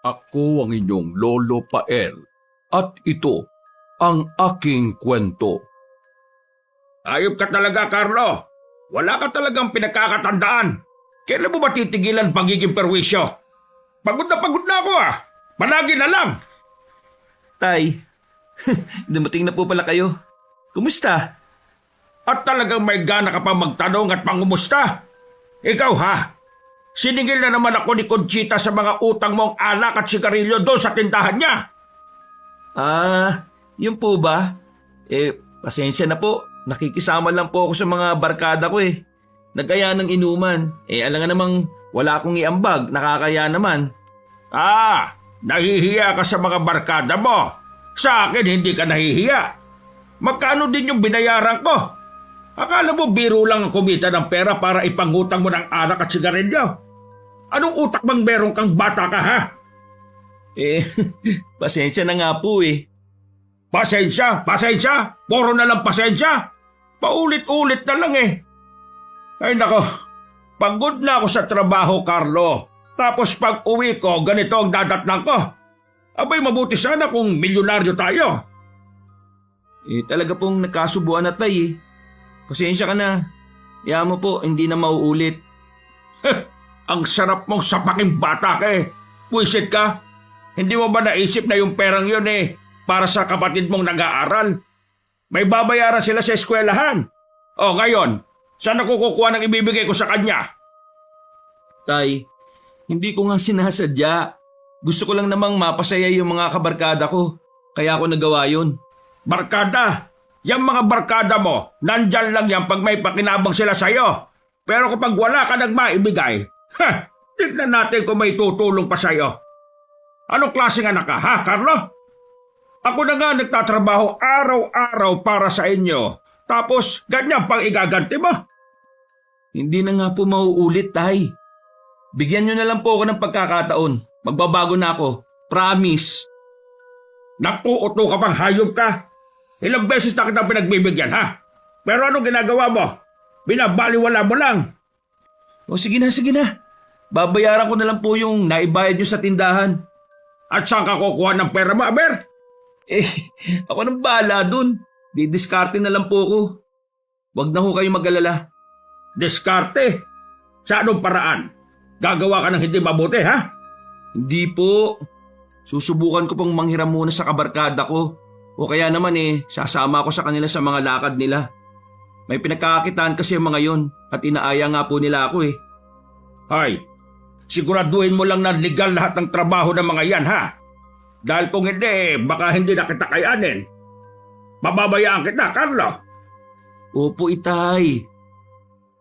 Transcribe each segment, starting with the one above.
Ako ang inyong Lolo Pael at ito ang aking kwento. Ayop ka talaga, Carlo. Wala ka talagang pinagkakatandaan. Kailan mo ba titigilan pagiging perwisyo? Pagod na ako Palagi na lang. Tay, dumating na po pala kayo. Kumusta? At talagang may gana ka pa magtanong at pangumusta. Ikaw siningil na naman ako ni Conchita sa mga utang mong alak at sigarilyo doon sa tindahan niya. Yun po ba? Pasensya na po. Nakikisama lang po ako sa mga barkada ko eh. Nagaya ng inuman. Alam nga namang wala akong iambag. Nakakaya naman. Nahihiya ka sa mga barkada mo. Sa akin hindi ka nahihiya. Magkano din yung binayaran ko? Akala mo biro lang ang kumita ng pera para ipangutang mo ng alak at sigarilyo? Anong utak bang meron kang bata ka Pasensya na nga po eh. Pasensya? Puro na lang pasensya? Paulit-ulit na lang eh. Ay nako, pagod na ako sa trabaho, Carlo. Tapos pag uwi ko, ganito ang dadatnan ko. Abay, mabuti sana kung milyonaryo tayo. Talaga pong nagkasubuan na tay eh. Pasensya ka na. Iyan mo po, hindi na mauulit. Ang sarap mong sapaking bata ka eh. Puwisit ka. Hindi mo ba naisip na yung perang yun para sa kapatid mong nag-aaral? May babayaran sila sa eskwelahan. Ngayon, saan ako kukuha ng ibibigay ko sa kanya? Tay, hindi ko nga sinasadya. Gusto ko lang namang mapasaya yung mga kabarkada ko. Kaya ako nagawa yun. Barkada? Yang mga barkada mo, nandyan lang yan pag may pakinabang sila sa'yo. Pero kapag wala ka nagmaibigay, tignan natin kung may tutulong pa sa'yo. Anong klaseng anak ka, Carlo? Ako na nga nagtatrabaho araw-araw para sa inyo. Tapos, ganyan pang igaganti mo? Hindi na nga po mauulit, tay. Bigyan nyo na lang po ako ng pagkakataon. Magbabago na ako. Promise. Nakuuto ka bang hayop ka? Ilang beses na kitang pinagbibigyan, Pero anong ginagawa mo? Binabaliwala mo lang. Sige na. Babayaran ko na lang po yung naibayad nyo sa tindahan. At saan ka kukuha ng pera mo, Aber? Ako nang bahala dun. Didiskarte na lang po ko. Huwag na ho kayo mag-alala. Diskarte? Sa anong paraan? Gagawa ka ng hindi mabuti, Hindi po. Susubukan ko pong manghiram muna sa kabarkada ko. O kaya naman sasama ako sa kanila sa mga lakad nila. May pinagkakakitaan kasi yung mga yon at inaaya nga po nila ako Ay, siguraduhin mo lang na legal lahat ng trabaho ng mga yan, Dahil kung hindi, baka hindi na kita kayanin. Pababayaan kita, Carlo. Opo, itay.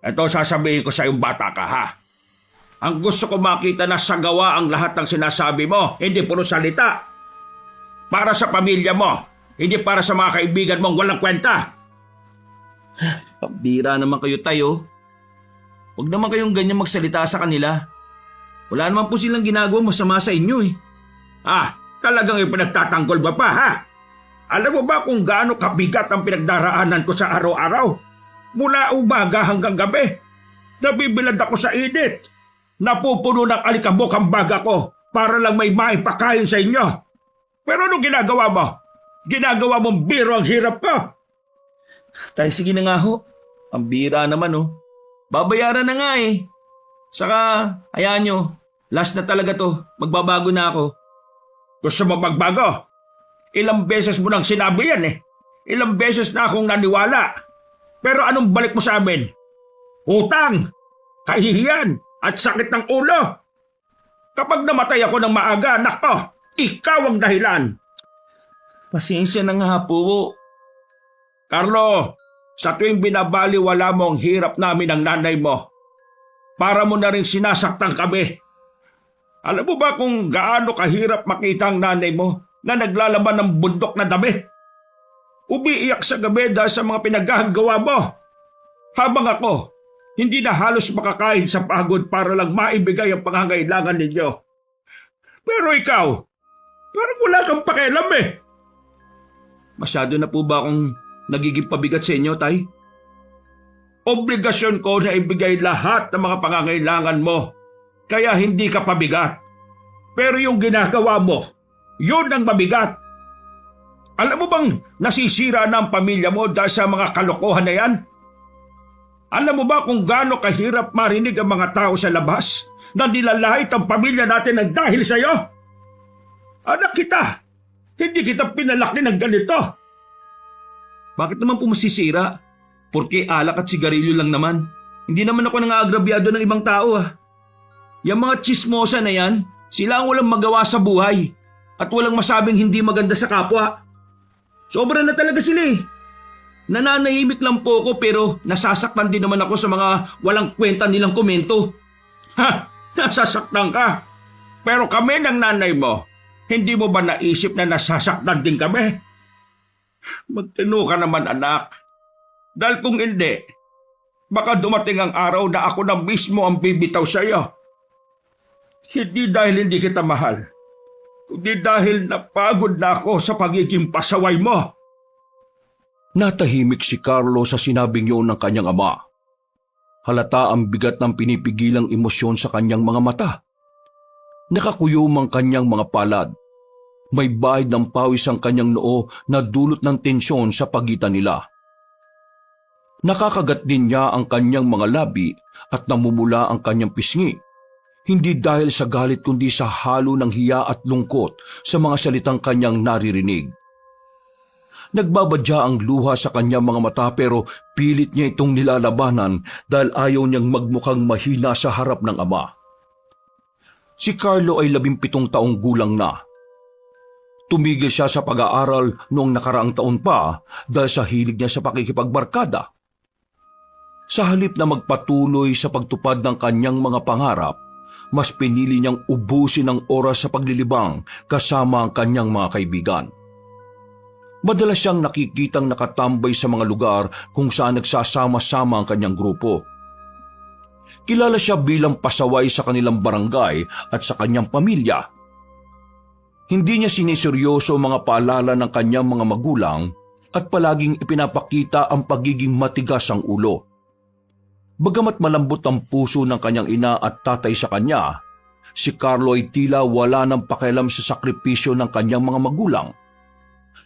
Ito sasabihin ko sa iyong bata ka, Ang gusto ko makita na sa gawa ang lahat ng sinasabi mo, hindi puro salita. Para sa pamilya mo, hindi para sa mga kaibigan mong walang kwenta. Pambira naman kayo, tayo. Huwag naman kayong ganyan magsalita sa kanila. Wala naman po silang ginagawa masama sa inyo Talagang ipinagtatanggol ba pa, Alam mo ba kung gaano kabigat ang pinagdaraanan ko sa araw-araw? Mula umaga hanggang gabi. Nabibilad ako sa init. Napupuno ng alikabok ang baga ko para lang may maipakain sa inyo. Pero anong ginagawa mo? Ginagawa mong biro ang hirap ko. Tay, sige na nga ho. Ang bira naman Babayaran na nga Saka, hayaan nyo. Last na talaga to. Magbabago na ako. Gusto mo magbago? Ilang beses mo nang sinabi yan Ilang beses na akong naniwala. Pero anong balik mo sa amin? Utang, kahihiyan, at sakit ng ulo. Kapag namatay ako ng maaga, nako, ikaw ang dahilan. Pasensya na nga po. Carlo, sa tuwing binabaliwala mo ang hirap namin ng nanay mo, para mo na rin sinasaktan kami. Alam mo ba kung gaano kahirap makita ang nanay mo na naglalaban ng bundok na dami? Umiiyak sa gabi dahil sa mga pinaghahagawa mo. Habang ako, hindi na halos makakain sa pagod para lang maibigay ang pangangailangan ninyo. Pero ikaw, parang wala kang pakialam Masyado na po ba akong nagiging pabigat sa inyo, tay? Obligasyon ko na ibigay lahat ng mga pangangailangan mo, kaya hindi ka pabigat. Pero yung ginagawa mo, yun ang mabigat. Alam mo bang nasisira na ang pamilya mo dahil sa mga kalokohan na yan? Alam mo ba kung gaano kahirap marinig ang mga tao sa labas na nilalait ang pamilya natin ng dahil sa'yo? Anak kita, hindi kita pinalaki ng ganito. Bakit naman po masisira? Porque alak at sigarilyo lang naman. Hindi naman ako nang-aagrabyado ng ibang tao Yung mga chismosa na yan, sila ang walang magawa sa buhay at walang masabing hindi maganda sa kapwa. Sobra na talaga sila Nananahimik lang po ako pero nasasaktan din naman ako sa mga walang kwenta nilang komento. Ha! Nasasaktan ka. Pero kami ng nanay mo, hindi mo ba naisip na nasasaktan din kami? Magtino ka naman anak. Dahil kung hindi, baka dumating ang araw na ako na mismo ang bibitaw sa iyo. Hindi dahil hindi kita mahal, kundi dahil napagod na ako sa pagiging pasaway mo. Natahimik si Carlo sa sinabing yun ng kanyang ama. Halata ang bigat ng pinipigilang emosyon sa kanyang mga mata. Nakakuyom ang kanyang mga palad. May bahid ng pawis ang kanyang noo na dulot ng tensyon sa pagitan nila. Nakakagat din niya ang kanyang mga labi at namumula ang kanyang pisngi. Hindi dahil sa galit kundi sa halo ng hiya at lungkot sa mga salitang kanyang naririnig. Nagbabadya ang luha sa kanyang mga mata pero pilit niya itong nilalabanan dahil ayaw niyang magmukhang mahina sa harap ng ama. Si Carlo ay 17 taong gulang na. Tumigil siya sa pag-aaral noong nakaraang taon pa dahil sa hilig niya sa pakikipagbarkada. Sa halip na magpatuloy sa pagtupad ng kanyang mga pangarap, mas pinili niyang ubusin ang oras sa paglilibang kasama ang kanyang mga kaibigan. Madalas siyang nakikitang nakatambay sa mga lugar kung saan nagsasama-sama ang kanyang grupo. Kilala siya bilang pasaway sa kanilang barangay at sa kanyang pamilya. Hindi niya siniseryoso ang mga paalala ng kanyang mga magulang at palaging ipinapakita ang pagiging matigas ang ulo. Bagamat malambot ang puso ng kanyang ina at tatay sa kanya, si Carlo ay tila wala ng pakialam sa sakripisyo ng kanyang mga magulang.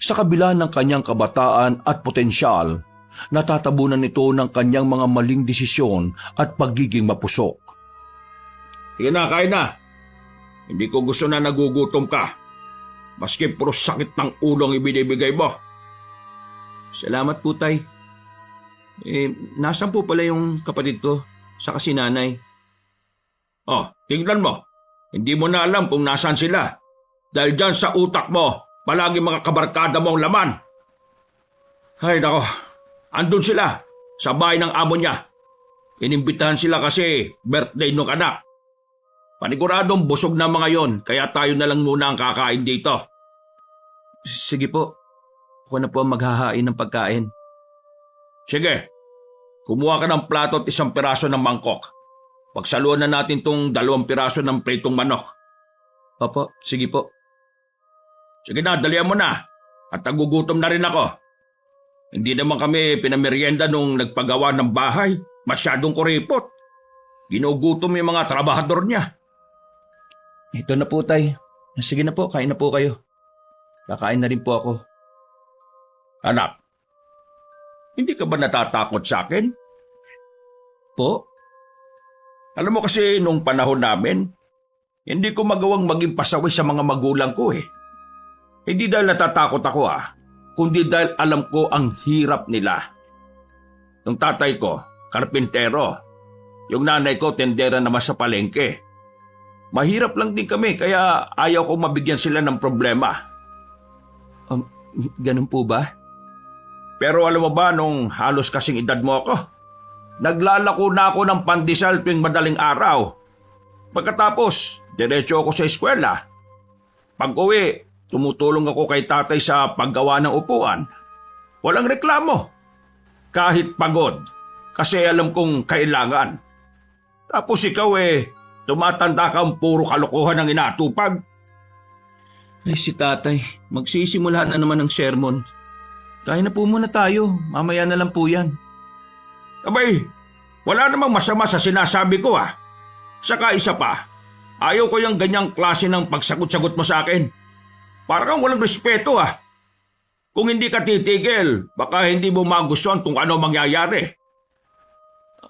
Sa kabila ng kanyang kabataan at potensyal, natatabunan nito ng kanyang mga maling desisyon at pagiging mapusok. Sige na, kain na. Hindi ko gusto na nagugutom ka. Maski puro sakit ng ulo ang ibinibigay mo. Salamat po, tay. Nasaan po pala yung kapatid ko, saka si nanay? Oh, tingnan mo. Hindi mo na alam kung nasaan sila. Dahil dyan sa utak mo, palagi mga kabarkada mo ang laman. Ay nako, andun sila sa bahay ng amo niya. Inimbitahan sila kasi birthday ng anak. Paniguradong busog na mga yon, kaya tayo na lang muna ang kakain dito. Sige po, ako na po ang maghahain ng pagkain. Sige, kumuha ka ng plato at 1 piraso ng mangkok. Pagsaluan na natin tong 2 piraso ng pritong manok. Opo, sige po. Sige na, dalihan mo na. At nagugutom na rin ako. Hindi naman kami pinamerienda nung nagpagawa ng bahay. Masyadong kuripot. Ginugutom yung mga trabahador niya. Ito na po, tay. Sige na po, kain na po kayo. Kakain na rin po ako. Anak, hindi ka ba natatakot sa akin? Po? Alam mo kasi nung panahon namin, hindi ko magawang maging pasaway sa mga magulang ko Hindi dahil natatakot ako kundi dahil alam ko ang hirap nila. Yung tatay ko, karpintero. Yung nanay ko, tendera naman sa palengke. Mahirap lang din kami kaya ayaw kong mabigyan sila ng problema. Ganun po ba? Pero alam mo ba nung halos kasing edad mo ako, naglalako na ako ng pandesal tuwing madaling araw. Pagkatapos, diretso ako sa eskwela. Pag-uwi, tumutulong ako kay tatay sa paggawa ng upuan. Walang reklamo. Kahit pagod, kasi alam kong kailangan. Tapos ikaw tumatanda kang puro kalokohan ang inatupag. Ay si tatay, magsisimula na naman ng sermon. Kain na po muna tayo, mamaya na lang po yan. Abay, wala namang masama sa sinasabi ko Saka isa pa, Ayaw ko yung ganyang klase ng pagsagot-sagot mo sa akin. Para kang walang respeto ah. Kung hindi ka titigil, baka hindi mo magustuhan kung ano mangyayari.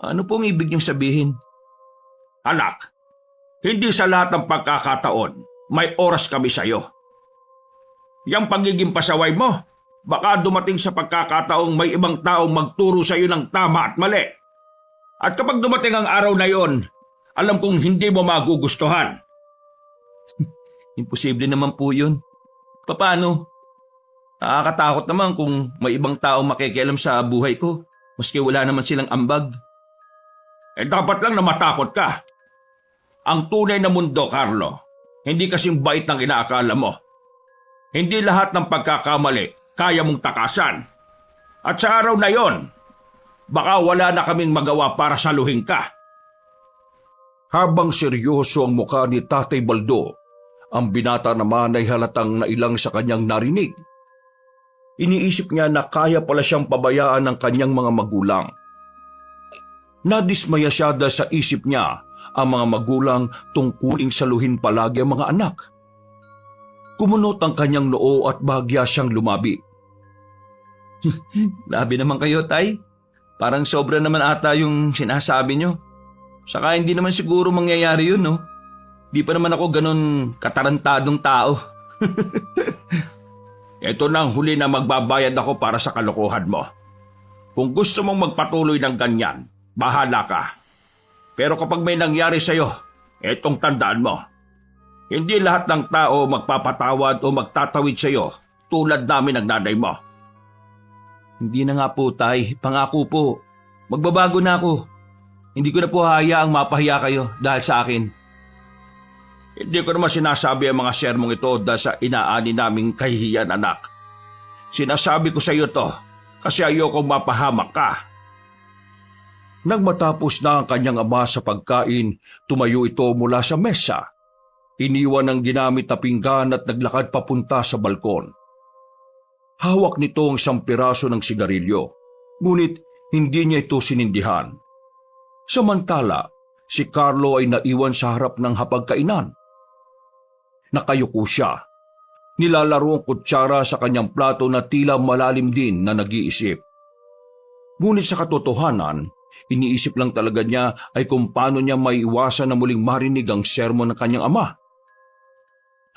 Ano pong ibig niyong sabihin? Anak, hindi sa lahat ng pagkakataon may oras kami sa'yo. Yang pagiging pasaway mo, baka dumating sa pagkakataong may ibang taong magturo sa'yo ng tama at mali. At kapag dumating ang araw na yon, alam kong hindi mo magugustuhan. Imposible naman po yun. Paano? Nakakatakot naman kung may ibang taong makikialam sa buhay ko, maski wala naman silang ambag. Dapat lang na matakot ka. Ang tunay na mundo, Carlo, hindi kasing bait ng inaakala mo. Hindi lahat ng pagkakamali kaya mong takasan. At sa araw na yon, baka wala na kaming magawa para saluhin ka. Habang seryoso ang mukha ni Tatay Baldo, ang binata naman ay halatang nailang sa kanyang narinig. Iniisip niya na kaya pala siyang pabayaan ng kanyang mga magulang. Nadismaya siya dahil sa isip niya ang mga magulang tungkuling saluhin palagi ang mga anak. Kumunot ang kanyang noo at bahagya siyang lumabi. Labi naman kayo, Tay. Parang sobra naman ata yung sinasabi nyo. Saka hindi naman siguro mangyayari yun, no? Di pa naman ako ganun katarantadong tao. Ito na ang huli na magbabayad ako para sa kalokohan mo. Kung gusto mong magpatuloy ng ganyan, bahala ka. Pero kapag may nangyari sa'yo, etong tandaan mo. Hindi lahat ng tao magpapatawad o magtatawid sa'yo tulad namin ng nanay mo. Hindi na nga po, Tay. Pangako po. Magbabago na ako. Hindi ko na po hayaang mapahiya kayo dahil sa akin. Hindi ko naman sinasabi ang mga sermong ito dahil sa inaani naming kahihiyan, anak. Sinasabi ko sa iyo to kasi ayokong mapahamak ka. Nang matapos na ang kanyang ama sa pagkain, tumayo ito mula sa mesa. Iniwan ang ginamit na pinggan at naglakad papunta sa balkon. Hawak nito ang isang piraso ng sigarilyo, ngunit hindi niya ito sinindihan. Samantala, si Carlo ay naiwan sa harap ng hapagkainan. Nakayuko siya. Nilalaro ang kutsara sa kanyang plato na tila malalim din na nag-iisip. Ngunit sa katotohanan, iniisip lang talaga niya ay kung paano niya maiiwasan na muling marinig ang sermon ng kanyang ama.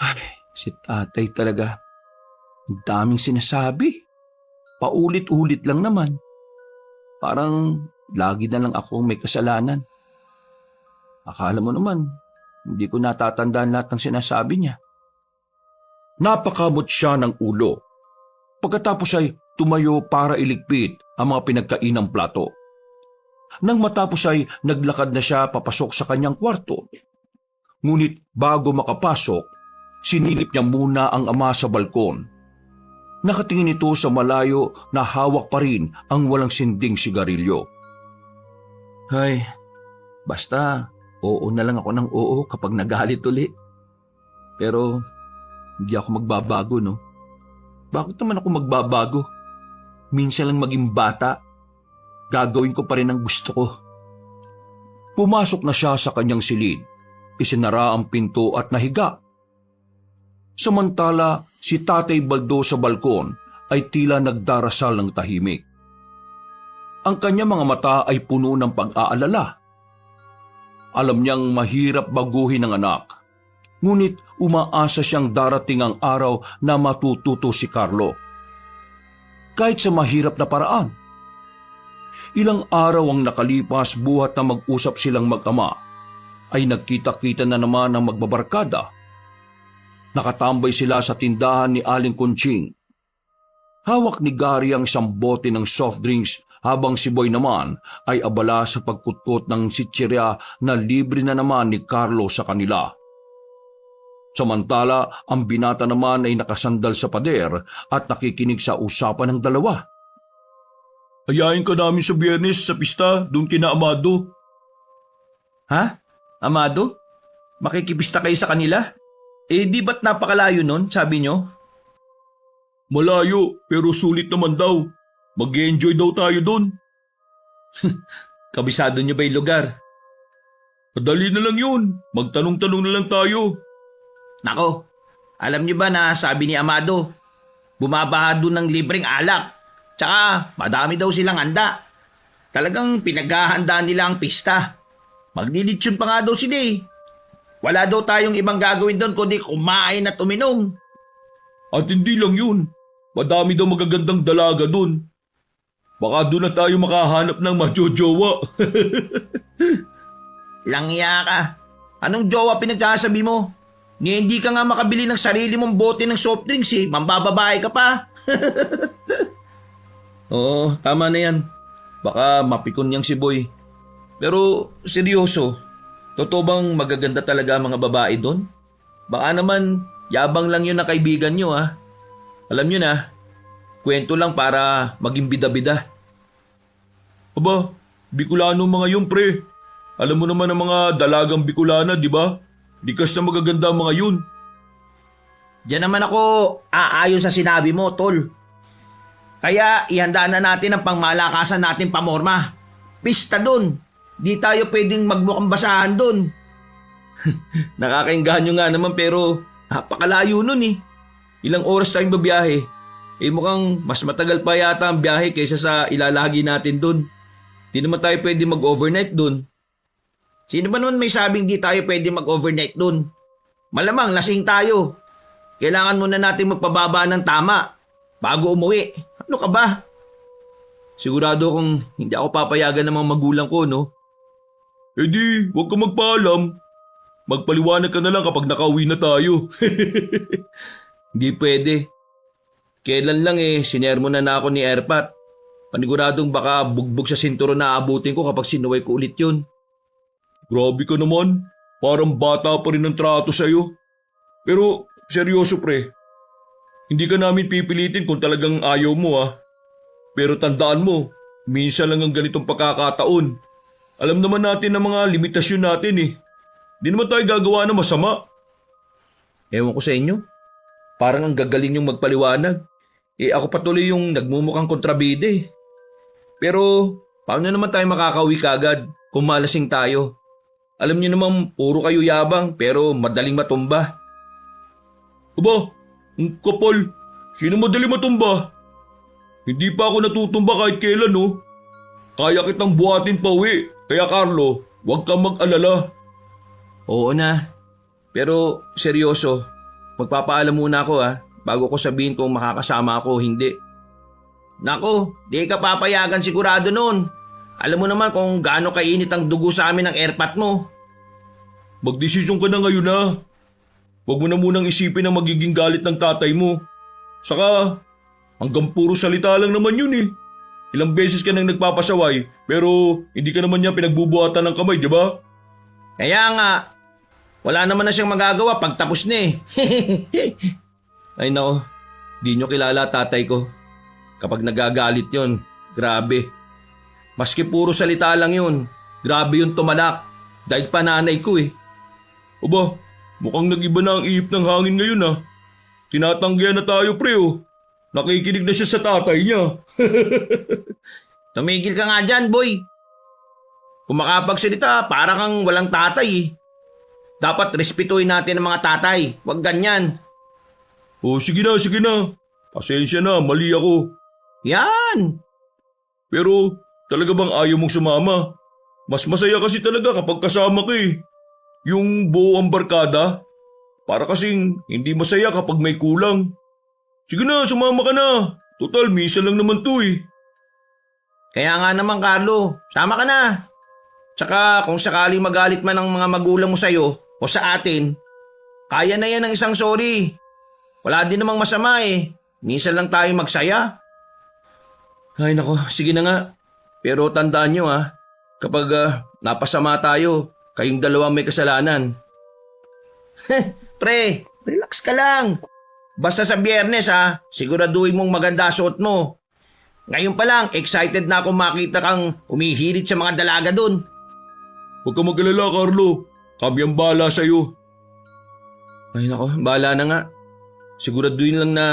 Ay, si Tatay talaga. Ang daming sinasabi. Paulit-ulit lang naman. Parang lagi na lang akong may kasalanan. Akala mo naman, hindi ko natatandaan lahat ng sinasabi niya. Napakamot siya ng ulo. Pagkatapos ay tumayo para iligpit ang mga pinagkainang plato. Nang matapos ay naglakad na siya papasok sa kanyang kwarto. Ngunit bago makapasok, sinilip niya muna ang ama sa balkon. Nakatingin ito sa malayo na hawak pa rin ang walang sinding sigarilyo. Ay, basta oo na lang ako ng oo kapag nagalit uli. Pero hindi ako magbabago, no? Bakit naman ako magbabago? Minsan lang maging bata. Gagawin ko pa rin ang gusto ko. Pumasok na siya sa kanyang silid. Isinara ang pinto at nahiga. Samantala, si Tatay Baldo sa balkon ay tila nagdarasal ng tahimik. Ang kanyang mga mata ay puno ng pag-aalala. Alam niyang mahirap baguhin ang anak, ngunit umaasa siyang darating ang araw na matututo si Carlo. Kahit sa mahirap na paraan. Ilang araw ang nakalipas buhat na mag-usap silang mag-ama, ay nagkita-kita na naman ang magbabarkada. Nakatambay sila sa tindahan ni Aling Conching. Hawak ni Gary ang isang bote ng soft drinks habang si Boy naman ay abala sa pagkutkot ng sitsirya na libre na naman ni Carlo sa kanila. Samantala, ang binata naman ay nakasandal sa pader at nakikinig sa usapan ng dalawa. Ayain ka namin sa Biyernes sa pista doon kina Amado. Ha? Amado? Makikipista kayo sa kanila? Eh di ba't napakalayo nun, sabi nyo? Malayo, pero sulit naman daw. Mag-enjoy daw tayo doon. Kabisado nyo ba yung lugar? Madali na lang yun. Magtanong-tanong na lang tayo. Nako, alam niyo ba na sabi ni Amado, bumabaha doon ng libreng alak. Tsaka madami daw silang handa. Talagang pinaghahandaan nila ang pista. Maglilitsyon pa nga daw sila eh. Wala daw tayong ibang gagawin doon kundi kumain at uminom. At hindi lang yun. Madami daw magagandang dalaga dun. Baka doon na tayo makahanap ng majojowa. Langya ka. Anong jowa pinagsasabi mo? Ni hindi ka nga makabili ng sarili mong bote ng soft drinks eh. Mambababae ka pa. Oo, tama na yan. Baka mapikon niyang si Boy. Pero seryoso, totoo bang magaganda talaga ang mga babae doon? Baka naman yabang lang yun na kaibigan niyo ah. Alam niyo na, kwento lang para maging bida-bida. Aba, Bicolano mga yun pre. Alam mo naman ang mga dalagang Bicolana, di ba? Likas na magaganda ang mga yun. Diyan naman ako aayon sa sinabi mo, tol. Kaya ihanda na natin ang pangmalakasan natin pamorma. Pista dun. Di tayo pwedeng magmukhang basahan dun. Nakakainganyo nga naman pero napakalayo nun eh. Ilang oras tayong babiyahe. Eh mukhang mas matagal pa yata ang biyahe kaysa sa ilalagi natin dun. Di naman tayo pwede mag-overnight dun. Sino ba naman may sabing di tayo pwede mag-overnight dun? Malamang lasing tayo. Kailangan muna natin magpababa ng tama bago umuwi. Ano ka ba? Sigurado kung hindi ako papayagan ng mga magulang ko, no? Eh di, huwag ka magpaalam. Magpaliwanag ka na lang kapag nakauwi na tayo. Hindi pwede. Kailan lang sinermo na ako ni Erpat. Paniguradong baka bugbog sa sinturon na aabutin ko kapag sinuway ko ulit yun. Grabe ka naman. Parang bata pa rin ang trato sa'yo. Pero, seryoso pre. Hindi ka namin pipilitin kung talagang ayaw mo ah. Pero tandaan mo, minsan lang ang ganitong pagkakataon. Alam naman natin ang mga limitasyon natin eh. Di naman tayo gagawa ng masama. Ewan ko sa inyo. Parang ang gagaling yung magpaliwanag. Ako patuloy yung nagmumukhang kontrabida eh. Pero, paano naman tayo makakauwi kagad kung malasing tayo? Alam niyo naman, puro kayo yabang pero madaling matumba. Aba, ang kapal. Sino madali matumba? Hindi pa ako natutumba kahit kailan oh. Kaya kitang buhatin pa uwi. Kaya Carlo, huwag kang mag-alala. Oo na. Pero seryoso, magpapaalam muna ako bago ko sabihin kung makakasama ako o hindi. Nako, di ka papayagan sigurado nun. Alam mo naman kung gaano kainit ang dugo sa amin ng airpat mo. Magdesisyon ka na ngayon na. Huwag mo na munang isipin ang magiging galit ng tatay mo. Saka, hanggang puro salita lang naman yun eh. Ilang beses ka nang nagpapasaway, pero hindi ka naman niya pinagbubuhatan ng kamay, di ba? Kaya nga, wala naman na siyang magagawa pag tapos na eh. Ay nako, di nyo kilala tatay ko. Kapag nagagalit yon, grabe. Maski puro salita lang yun, grabe yung tumalak. Dahil pa nanay ko eh. Aba, mukhang nag-iba na ang ihip ng hangin ngayon ah. Tinatanggihan na tayo pre oh. Nakikinig na siya sa tatay niya. Tumigil ka nga dyan, boy. Kung makapagsalita, para kang walang tatay eh. Dapat respetuhin natin ang mga tatay. Huwag ganyan. Oh, sige na, sige na. Pasensya na, mali ako. Yan. Pero talaga bang ayaw mong sumama? Mas masaya kasi talaga kapag kasama ka eh. Yung buo ang barkada. Para kasing hindi masaya kapag may kulang. Sige na, sumama ka na. Total, minsan lang naman to eh. Kaya nga naman, Carlo. Sama ka na. Tsaka kung sakaling magalit man ang mga magulang mo sa'yo o sa atin, kaya na yan ng isang sorry. Wala din namang masama eh. Minsan lang tayo magsaya. Ay nako, sige na nga. Pero tandaan nyo kapag napasama tayo, kayong dalawang may kasalanan. Pre, relax ka lang. Basta sa Biyernes siguraduhin mong maganda suot mo. Ngayon pa lang, excited na akong makita kang umihirit sa mga dalaga dun. Huwag ka mag-alala, Carlo. Kami ang bahala sa'yo. Ay nako, bahala na nga. Siguraduhin lang na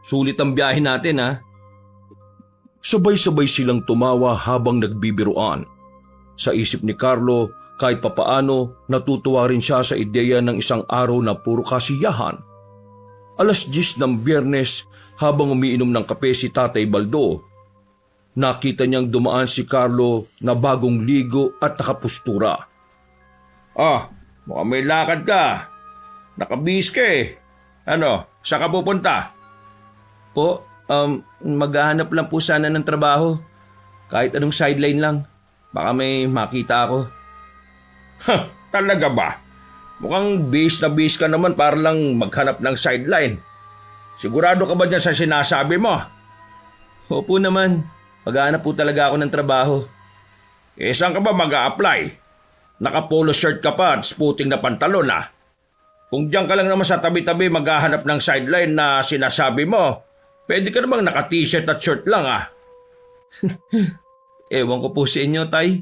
sulit ang biyahe natin Sabay-sabay silang tumawa habang nagbibiruan. Sa isip ni Carlo, Kahit papaano, natutuwa rin siya sa ideya ng isang araw na puro kasiyahan. 10:00 ng Biyernes, habang umiinom ng kape si Tatay Baldo, nakita niyang dumaan si Carlo na bagong ligo at nakapustura. Mukhang may lakad ka. Nakabihis ka eh. Ano, saan ka pupunta? Po, maghahanap lang po sana ng trabaho. Kahit anong sideline lang. Baka may makita ako. Talaga ba? Mukhang bihis na bihis ka naman para lang maghanap ng sideline. Sigurado ka ba dyan sa sinasabi mo? Opo naman, maghahanap po talaga ako ng trabaho. Saan ka ba mag-a-apply? Naka-polo shirt ka pa at sporting na pantalon Kung diyan ka lang naman sa tabi-tabi maghahanap ng sideline na sinasabi mo, pwede ka namang naka-t-shirt at shirt lang Ewan ko po sa inyo, Tay.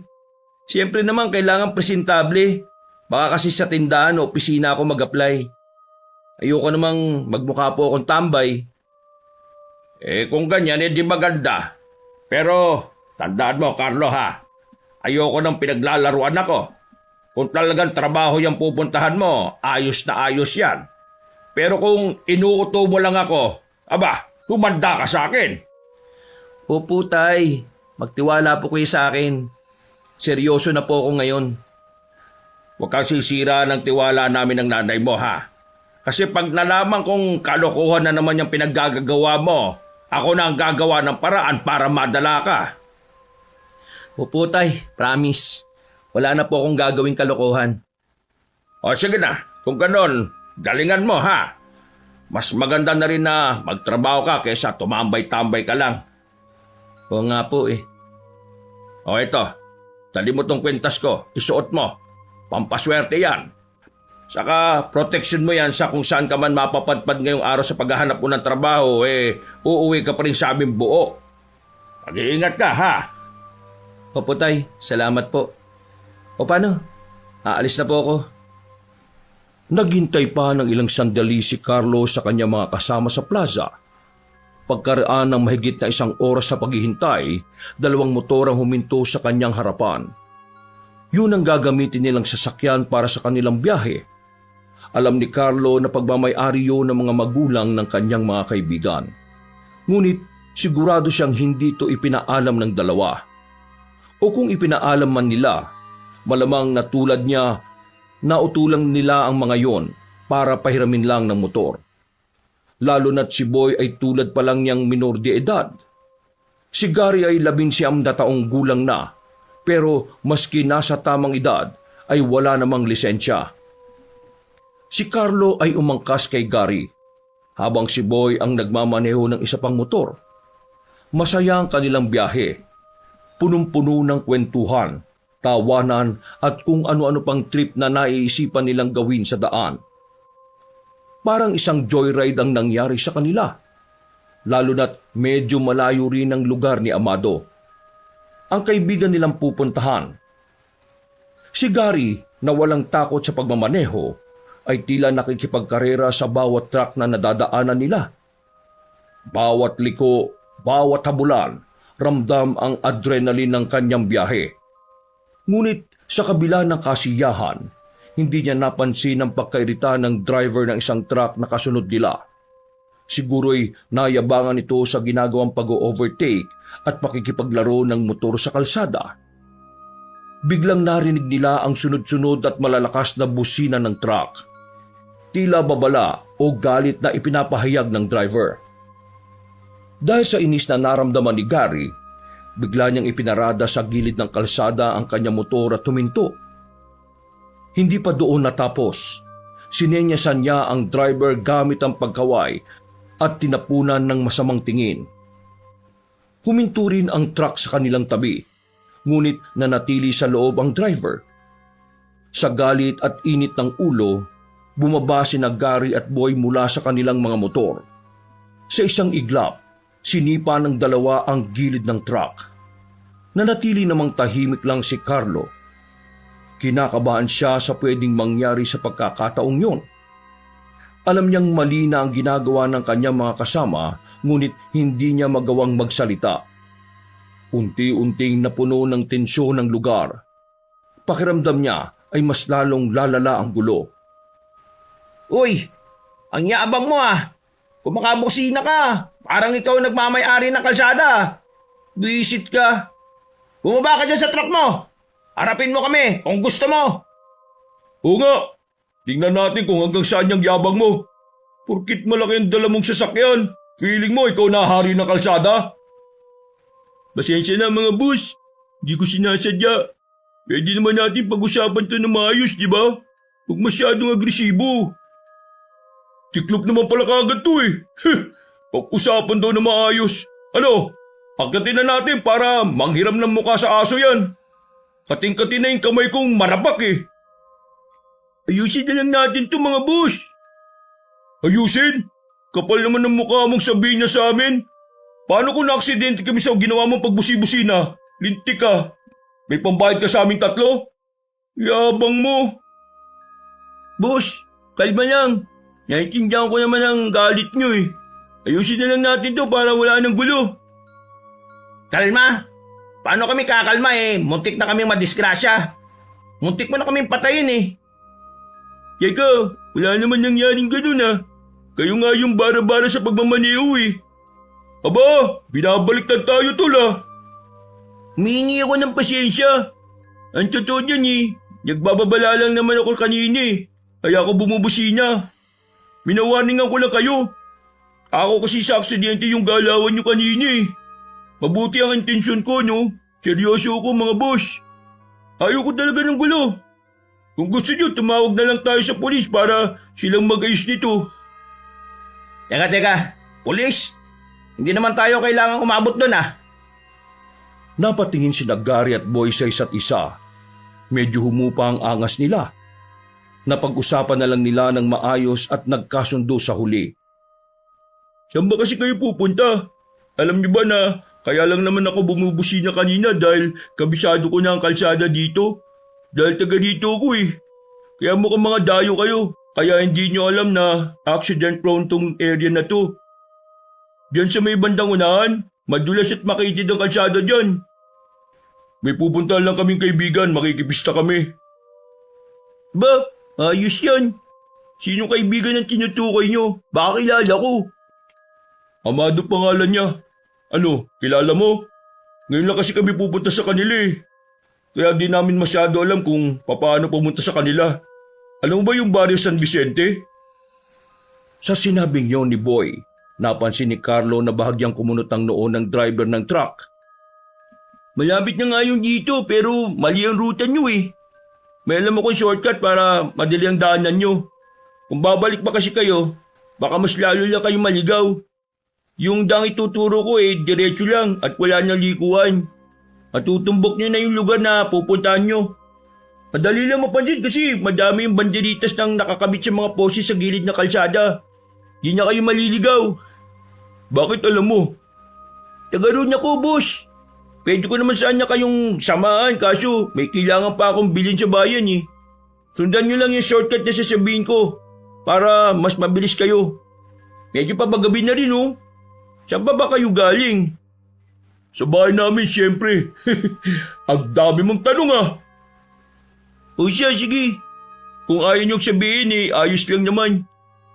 Siyempre naman kailangan presentable. Baka kasi sa tindahan o opisina ako mag-apply. Ayoko namang magmukha po akong tambay. Kung ganyan, di maganda. Pero, tandaan mo, Carlo ayoko nang pinaglalaruan ako. Kung talagang trabaho yung pupuntahan mo, ayos na ayos yan. Pero kung inuuto mo lang ako, humanda ka sa akin. Opo, Tay. Magtiwala po kayo sa akin. Seryoso na po ako ngayon. Huwag kang sisira ng tiwala namin ng nanay mo, Kasi pag nalaman kong kalokohan na naman yung pinaggagawa mo, ako na ang gagawa ng paraan para madala ka. Opo, Tay. Promise. Wala na po akong gagawing kalokohan. O sige na, kung ganon, galingan mo Mas maganda na rin na magtrabaho ka kaysa tumambay-tambay ka lang. Oo nga po O ito, dali mo tong kwentas ko, isuot mo. Pampaswerte yan. Saka protection mo yan sa kung saan ka man mapapadpad ngayong araw sa paghahanap mo ng trabaho, uuwi ka pa rin sa aming buo. Mag-iingat ka, Opo, Tay. Salamat po. O paano? Aalis na po ako. Naghintay pa ng ilang sandali si Carlo sa kanyang mga kasama sa plaza. Pagkaraan ng mahigit na 1 oras sa paghihintay, 2 motor ang huminto sa kanyang harapan. Yun ang gagamitin nilang sasakyan para sa kanilang biyahe. Alam ni Carlo na pagmamay-ari yun ng mga magulang ng kanyang mga kaibigan. Ngunit sigurado siyang hindi ito ipinaalam ng dalawa. O kung ipinaalam man nila, malamang na tulad niya, nautulang nila ang mga yon para pahiramin lang ng motor. Lalo na't si Boy ay tulad pa lang niyang minor de edad. Si Gary ay 19 na taong gulang na, pero maski nasa tamang edad ay wala namang lisensya. Si Carlo ay umangkas kay Gary, habang si Boy ang nagmamaneho ng isa pang motor. Masaya ang kanilang biyahe. Punong-puno ng kwentuhan, tawanan at kung ano-ano pang trip na naiisipan nilang gawin sa daan. Parang isang joyride ang nangyari sa kanila, lalo na't medyo malayo rin ang lugar ni Amado, ang kaibigan nilang pupuntahan. Si Gary, na walang takot sa pagmamaneho, ay tila nakikipagkarera sa bawat truck na nadadaanan nila. Bawat liko, bawat habulan, ramdam ang adrenaline ng kanyang biyahe. Ngunit sa kabila ng kasiyahan, hindi niya napansin ang pagkairita ng driver ng isang truck na kasunod nila. Siguro'y nayabangan ito sa ginagawang pag-overtake at pakikipaglaro ng motor sa kalsada. Biglang narinig nila ang sunod-sunod at malalakas na busina ng truck. Tila babala o galit na ipinapahayag ng driver. Dahil sa inis na naramdaman ni Gary, bigla niyang ipinarada sa gilid ng kalsada ang kanyang motor at huminto. Hindi pa doon natapos. Sinenyasan niya ang driver gamit ang pagkaway at tinapunan ng masamang tingin. Huminto rin ang truck sa kanilang tabi, ngunit nanatili sa loob ang driver. Sa galit at init ng ulo, bumaba sina Gary at Boy mula sa kanilang mga motor. Sa isang iglap, sinipa ng dalawa ang gilid ng truck. Nanatili namang tahimik lang si Carlo. Kinakabahan siya sa pwedeng mangyari sa pagkakataong yun. Alam niyang mali na ang ginagawa ng kanyang mga kasama, ngunit hindi niya magawang magsalita. Unti-unting napuno ng tensyon ng lugar. Pakiramdam niya ay mas lalong lalala ang gulo. Uy, ang yabang mo ah. Kumakabusina ka. Parang ikaw nagmamay-ari ng kalsada. Visit ka. Bumaba ka dyan sa truck mo. Harapin mo kami kung gusto mo. Oo nga, tingnan natin kung hanggang saan yung yabang mo. Porkit malaki ang dala mong sasakyan, feeling mo ikaw na hari ng kalsada? Pasensya na mga boss, di ko sinasadya. Pwede naman natin pag-usapan to na maayos, di ba? Huwag masyadong agresibo. Tiklop naman pala kagad to eh. Pag-usapan daw na maayos. Ano, pagkatin na natin para manghiram ng mukha sa aso yan. Kating-kating na yung kamay kong marabak eh. Ayusin na lang natin to mga boss. Ayusin? Kapal naman ng mukha mong sabihin niya sa amin. Paano kung na-aksidente kami sa ginawa mong pagbusi-busina? Lintik ka. May pambayad ka sa aming tatlo? Yabang mo. Boss, kalma lang. Naiintindihan ko naman ang galit niyo eh. Ayusin na lang natin to para wala nang gulo. Kalma? Paano kami kakalma eh? Muntik na kaming madisgrasya. Muntik mo na kaming patayin eh. Teka, wala naman nangyaring ganun ah. Kayo nga yung bara-bara sa pagmamaneho eh. Aba, binabaliktad tayo tol ah. Humingi ako ng pasensya. Ang totoo dyan eh, nagbababala lang naman ako kanina eh. Kaya ako bumubusina. Minawarningan ko lang kayo. Ako kasi sa aksidente yung galawan nyo kanina eh. Mabuti ang intensyon ko no. Seryoso ako mga boss. Ayaw ko talaga ng gulo. Kung gusto nyo, tumawag na lang tayo sa polis para silang mag-ayos nito. Teka. Pulis? Hindi naman tayo kailangang umabot doon ah. Napatingin sina Gary at Boy sa isa't isa. Medyo humupa ang angas nila. Napag-usapan na lang nila ng maayos at nagkasundo sa huli. Saan ba kasi kayo pupunta? Alam niyo ba na kaya lang naman ako bumubusina kanina dahil kabisado ko na ang kalsada dito? Dahil taga dito ako eh. Kaya mukhang mga dayo kayo. Kaya hindi nyo alam na accident prone tong area na to. Diyan sa may bandang unahan, madulas at makitid ang kalsada dyan. May pupuntahan lang kaming kaibigan, makikipista kami. Ba, ayos yan. Sino kaibigan ang tinutukoy nyo? Baka kilala ko. Amado pangalan niya. Ano, kilala mo? Ngayon lang kasi kami pupunta sa kanila eh. Kaya di namin masyado alam kung paano pumunta sa kanila. Alam mo ba yung Barrio San Vicente? Sa sinabing yon ni Boy, napansin ni Carlo na bahagyang kumunot ang noo ng driver ng truck. Malapit na nga yung dito pero mali ang ruta nyo eh. May alam akong shortcut para madali ang daanan nyo. Kung babalik pa kasi kayo, baka mas lalo lang kayo maligaw. Yung dang ituturo ko eh, diretso lang at wala nang likuan. Matutumbok nyo na yung lugar na pupuntahan nyo. Madali lang mapansin kasi madami yung banderitas nang nakakabit sa mga poste sa gilid na kalsada. Di na kayo maliligaw. Bakit alam mo? Taga roon ako, boss. Pwede ko naman sana kayong samahan kaso may kailangan pa akong bilhin sa bayan eh. Sundan nyo lang yung shortcut na sasabihin ko para mas mabilis kayo. Medyo pa bagabi na rin oh. Saan ba kayo galing? Sa bahay namin siyempre. Ang dami mong tanong ah. O siya, sige. Kung ayaw niyong sabihin eh, ayos lang naman.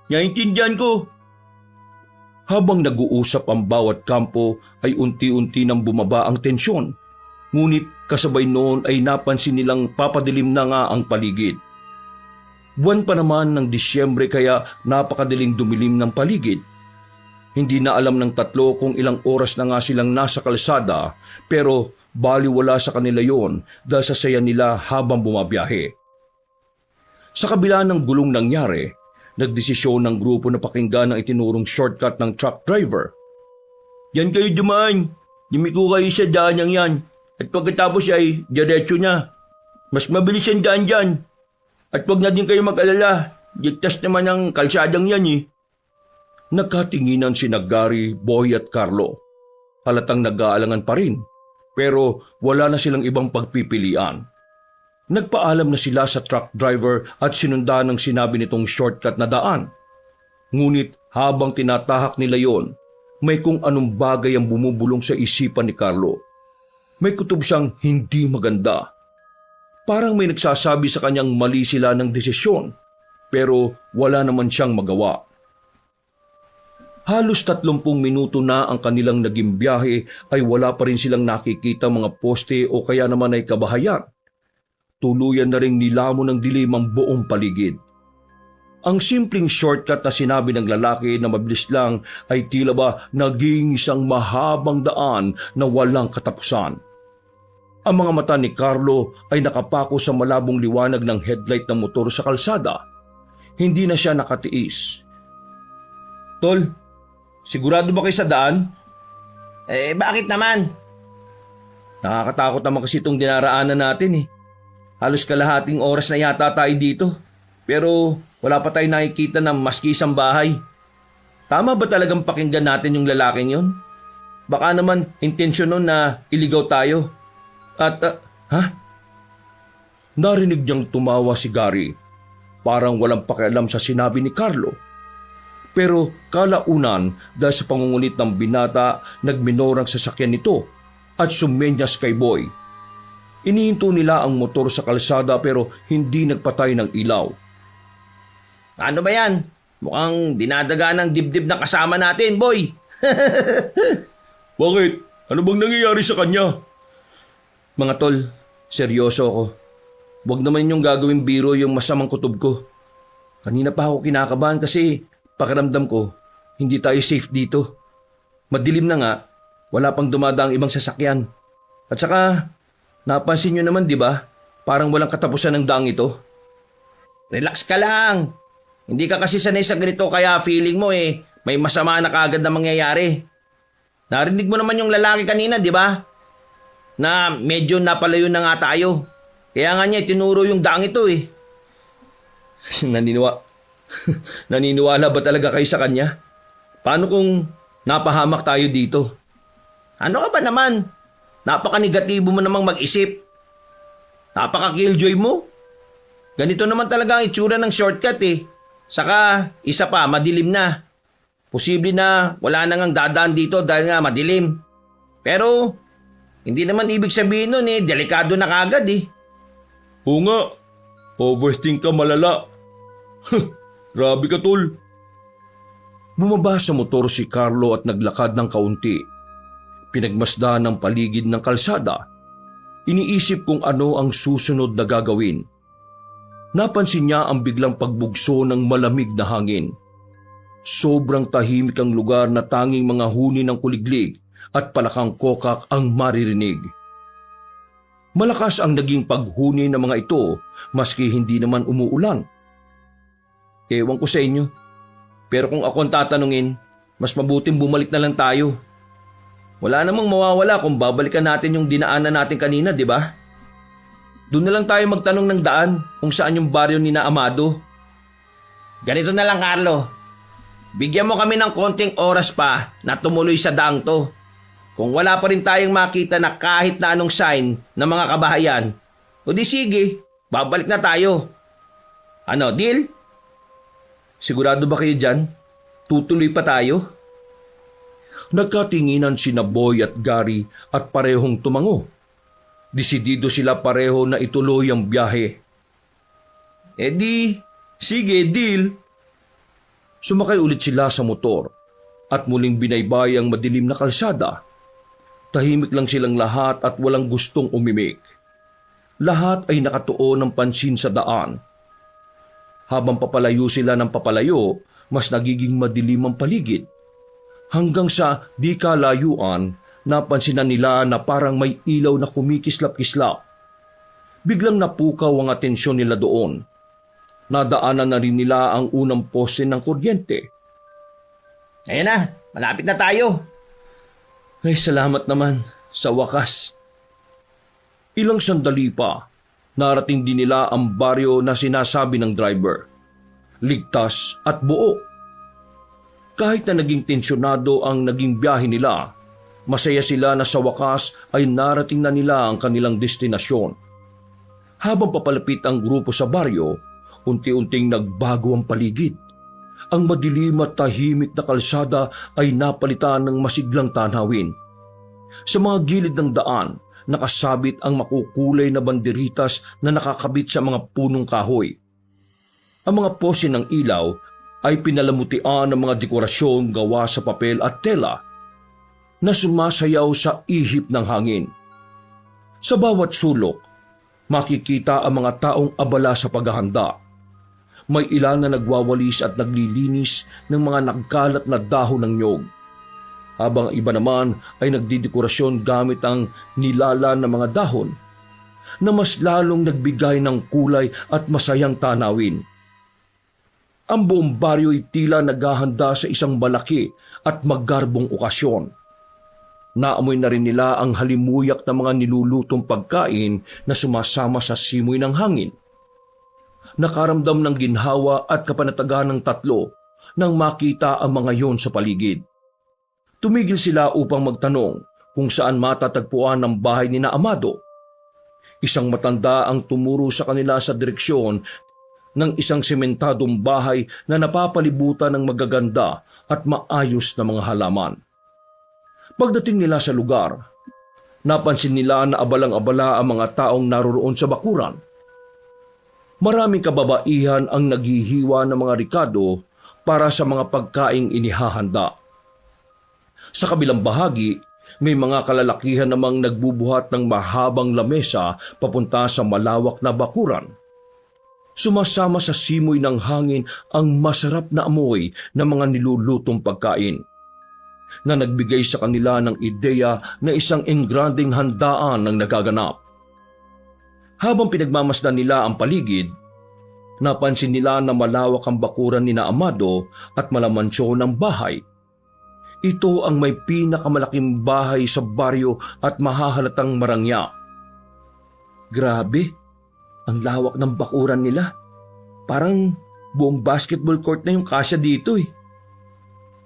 Naintindihan ko. Habang nag-uusap ang bawat kampo ay unti-unti nang bumaba ang tensyon. Ngunit kasabay noon ay napansin nilang papadilim na nga ang paligid. Buwan pa naman ng Disyembre kaya napakadaling dumilim ng paligid. Hindi na alam ng tatlo kung ilang oras na nga silang nasa kalsada pero baliwala sa kanila yon dahil sa saya nila habang bumabiyahe. Sa kabila ng gulong nangyari, nagdesisyon ng grupo na pakinggan ang itinurong shortcut ng truck driver. Yan kayo dumaan. Limiko kayo sa daan yan. At pagkatapos ay diretso na. Mas mabilis ang daan dyan. At wag na din kayo mag-alala. Ligtas naman ang kalsadang yan eh. Nagkatinginan sina Gary, Boy at Carlo. Halatang nag-aalangan pa rin. Pero wala na silang ibang pagpipilian. Nagpaalam na sila sa truck driver at sinundan ng sinabi nitong shortcut na daan. Ngunit habang tinatahak nila yon, may kung anong bagay ang bumubulong sa isipan ni Carlo. May kutob siyang hindi maganda. Parang may nagsasabi sa kanyang mali sila ng desisyon, pero wala naman siyang magawa. Halos 30 minuto na ang kanilang naging biyahe ay wala pa rin silang nakikita mga poste o kaya naman ay kabahayan. Tuluyan na ring nilamon ng dilim ang buong paligid. Ang simpleng shortcut na sinabi ng lalaki na mabilis lang ay tila ba naging isang mahabang daan na walang katapusan. Ang mga mata ni Carlo ay nakapako sa malabong liwanag ng headlight ng motor sa kalsada. Hindi na siya nakatiis. Tol, sigurado ba kayo sa daan? Bakit naman? Nakakatakot naman kasi itong dinaraanan natin eh. Halos kalahating oras na yata tayo dito. Pero wala pa tayong nakikita ng maski isang bahay. Tama ba talagang pakinggan natin yung lalaking yun? Baka naman intensyon nun na iligaw tayo. At, Narinig niyang tumawa si Gary. Parang walang pakialam sa sinabi ni Carlo. Pero kalaunan dahil sa pangungulit ng binata, nagminorang sasakyan nito at sumenyas kay Boy. Inihinto nila ang motor sa kalsada pero hindi nagpatay ng ilaw. Ano ba yan? Mukhang dinadaga ng dibdib na kasama natin, boy. Bakit? Ano bang nangyayari sa kanya? Mga tol, seryoso ako. Huwag naman yung gagawing biro yung masamang kutob ko. Kanina pa ako kinakabahan kasi pakiramdam ko, hindi tayo safe dito. Madilim na nga, wala pang dumadaang ibang sasakyan. At saka, napansin nyo naman di ba, parang walang katapusan ng daang ito. Relax ka lang. Hindi ka kasi sanay sa ganito kaya feeling mo may masama na kaagad na mangyayari. Narinig mo naman yung lalaki kanina di ba? Na medyo napalayo na nga tayo. Kaya nga niya tinuro yung daang ito Naniniwala ba talaga kayo sa kanya? Paano kung napahamak tayo dito? Ano ka ba naman? Napaka-negatibo mo namang mag-isip. Napaka-killjoy mo. Ganito naman talaga ang itsura ng shortcut Saka, isa pa, madilim na. Posible na wala na ngang dadaan dito dahil nga madilim. Pero, hindi naman ibig sabihin nun delikado na kagad Oo nga, overthink ka malala. Grabe ka tol. Bumaba sa motor si Carlo at naglakad ng kaunti. Pinagmasdan ng paligid ng kalsada. Iniisip kung ano ang susunod na gagawin. Napansin niya ang biglang pagbugso ng malamig na hangin. Sobrang tahimik ang lugar na tanging mga huni ng kuliglig at palakang kokak ang maririnig. Malakas ang naging paghuni ng mga ito maski hindi naman umuulan. Ewan ko sa inyo. Pero kung ako ang tatanungin, mas mabuting bumalik na lang tayo. Wala namang mawawala kung babalikan natin yung dinaanan natin kanina, di ba? Doon na lang tayo magtanong ng daan kung saan yung baryo ni na Amado. Ganito na lang, Carlo. Bigyan mo kami ng konting oras pa na tumuloy sa daang to. Kung wala pa rin tayong makita na kahit na anong sign ng mga kabahayan, o di sige, babalik na tayo. Ano, deal? Sigurado ba kayo dyan? Tutuloy pa tayo? Nagkatinginan sina Boy at Gary at parehong tumango. Desidido sila pareho na ituloy ang biyahe. Sige, deal. Sumakay ulit sila sa motor at muling binaybay ang madilim na kalsada. Tahimik lang silang lahat at walang gustong umimik. Lahat ay nakatuon ng pansin sa daan. Habang papalayo sila ng papalayo, mas nagiging madilim ang paligid. Hanggang sa di kalayuan, napansinan nila na parang may ilaw na kumikislap-kislap. Biglang napukaw ang atensyon nila doon. Nadaanan na rin nila ang unang poste ng kuryente. Ayan na, malapit na tayo. Ay, salamat naman, sa wakas. Ilang sandali pa, narating din nila ang baryo na sinasabi ng driver. Ligtas at buo. Kahit na naging tensyonado ang naging biyahe nila, masaya sila na sa wakas ay narating na nila ang kanilang destinasyon. Habang papalapit ang grupo sa baryo, unti-unting nagbago ang paligid. Ang madilim at tahimik na kalsada ay napalitan ng masiglang tanawin. Sa mga gilid ng daan, nakasabit ang makukulay na banderitas na nakakabit sa mga punong kahoy. Ang mga pose ng ilaw ay pinalamutian ng mga dekorasyon gawa sa papel at tela na sumasayaw sa ihip ng hangin. Sa bawat sulok, makikita ang mga taong abala sa paghahanda. May ilan na nagwawalis at naglilinis ng mga nagkalat na dahon ng nyog, habang iba naman ay nagdidekorasyon gamit ang nilala ng mga dahon na mas lalong nagbigay ng kulay at masayang tanawin. Ang buong baryo ay tila naghahanda sa isang malaki at magarbong okasyon. Naamoy na rin nila ang halimuyak ng mga nilulutong pagkain na sumasama sa simoy ng hangin. Nakaramdam ng ginhawa at kapanatagan ng tatlo nang makita ang mga yon sa paligid. Tumigil sila upang magtanong kung saan matatagpuan ang bahay ni na Amado. Isang matanda ang tumuro sa kanila sa direksyon ng isang sementadong bahay na napapalibutan ng magaganda at maayos na mga halaman. Pagdating nila sa lugar, napansin nila na abalang-abala ang mga taong naroroon sa bakuran. Maraming kababaihan ang naghihiwa ng mga rikado para sa mga pagkaing inihahanda. Sa kabilang bahagi, may mga kalalakihan namang nagbubuhat ng mahabang lamesa papunta sa malawak na bakuran. Sumasama sa simoy ng hangin ang masarap na amoy ng mga nilulutong pagkain na nagbigay sa kanila ng ideya na isang engranding handaan ang nagaganap. Habang pinagmamasdan nila ang paligid, napansin nila na malawak ang bakuran ni na Amado at malamansyon ng bahay. Ito ang may pinakamalaking bahay sa baryo at mahahalatang marangya. Grabe, ang lawak ng bakuran nila. Parang buong basketball court na yung kasya dito eh.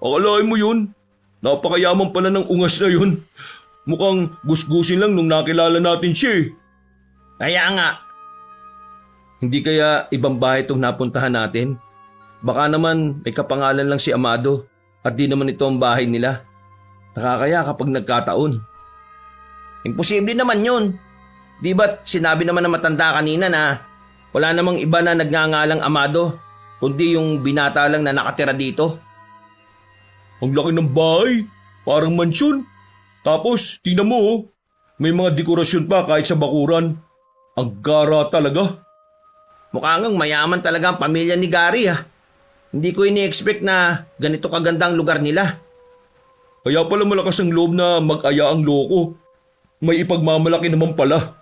Akalain mo yun? Napakayaman pala ng ungas na yun. Mukhang gusgusin lang nung nakilala natin siya eh. Kaya nga. Hindi kaya ibang bahay itong napuntahan natin? Baka naman may kapangalan lang si Amado at di naman ito ang bahay nila. Nakakaya kapag nagkataon. Imposible naman yun. Di ba't sinabi naman ng matanda kanina na wala namang iba na nagngangalang Amado, kundi yung binata lang na nakatira dito? Ang laki ng bahay, parang mansyon. Tapos, tingnan mo oh, may mga dekorasyon pa kahit sa bakuran. Ang gara talaga. Mukha ngang mayaman talaga ang pamilya ni Gary ah. Hindi ko ini-expect na ganito kagandang lugar nila. Kaya pala malakas ang loob na mag-aya ang loko. May ipagmamalaki naman pala.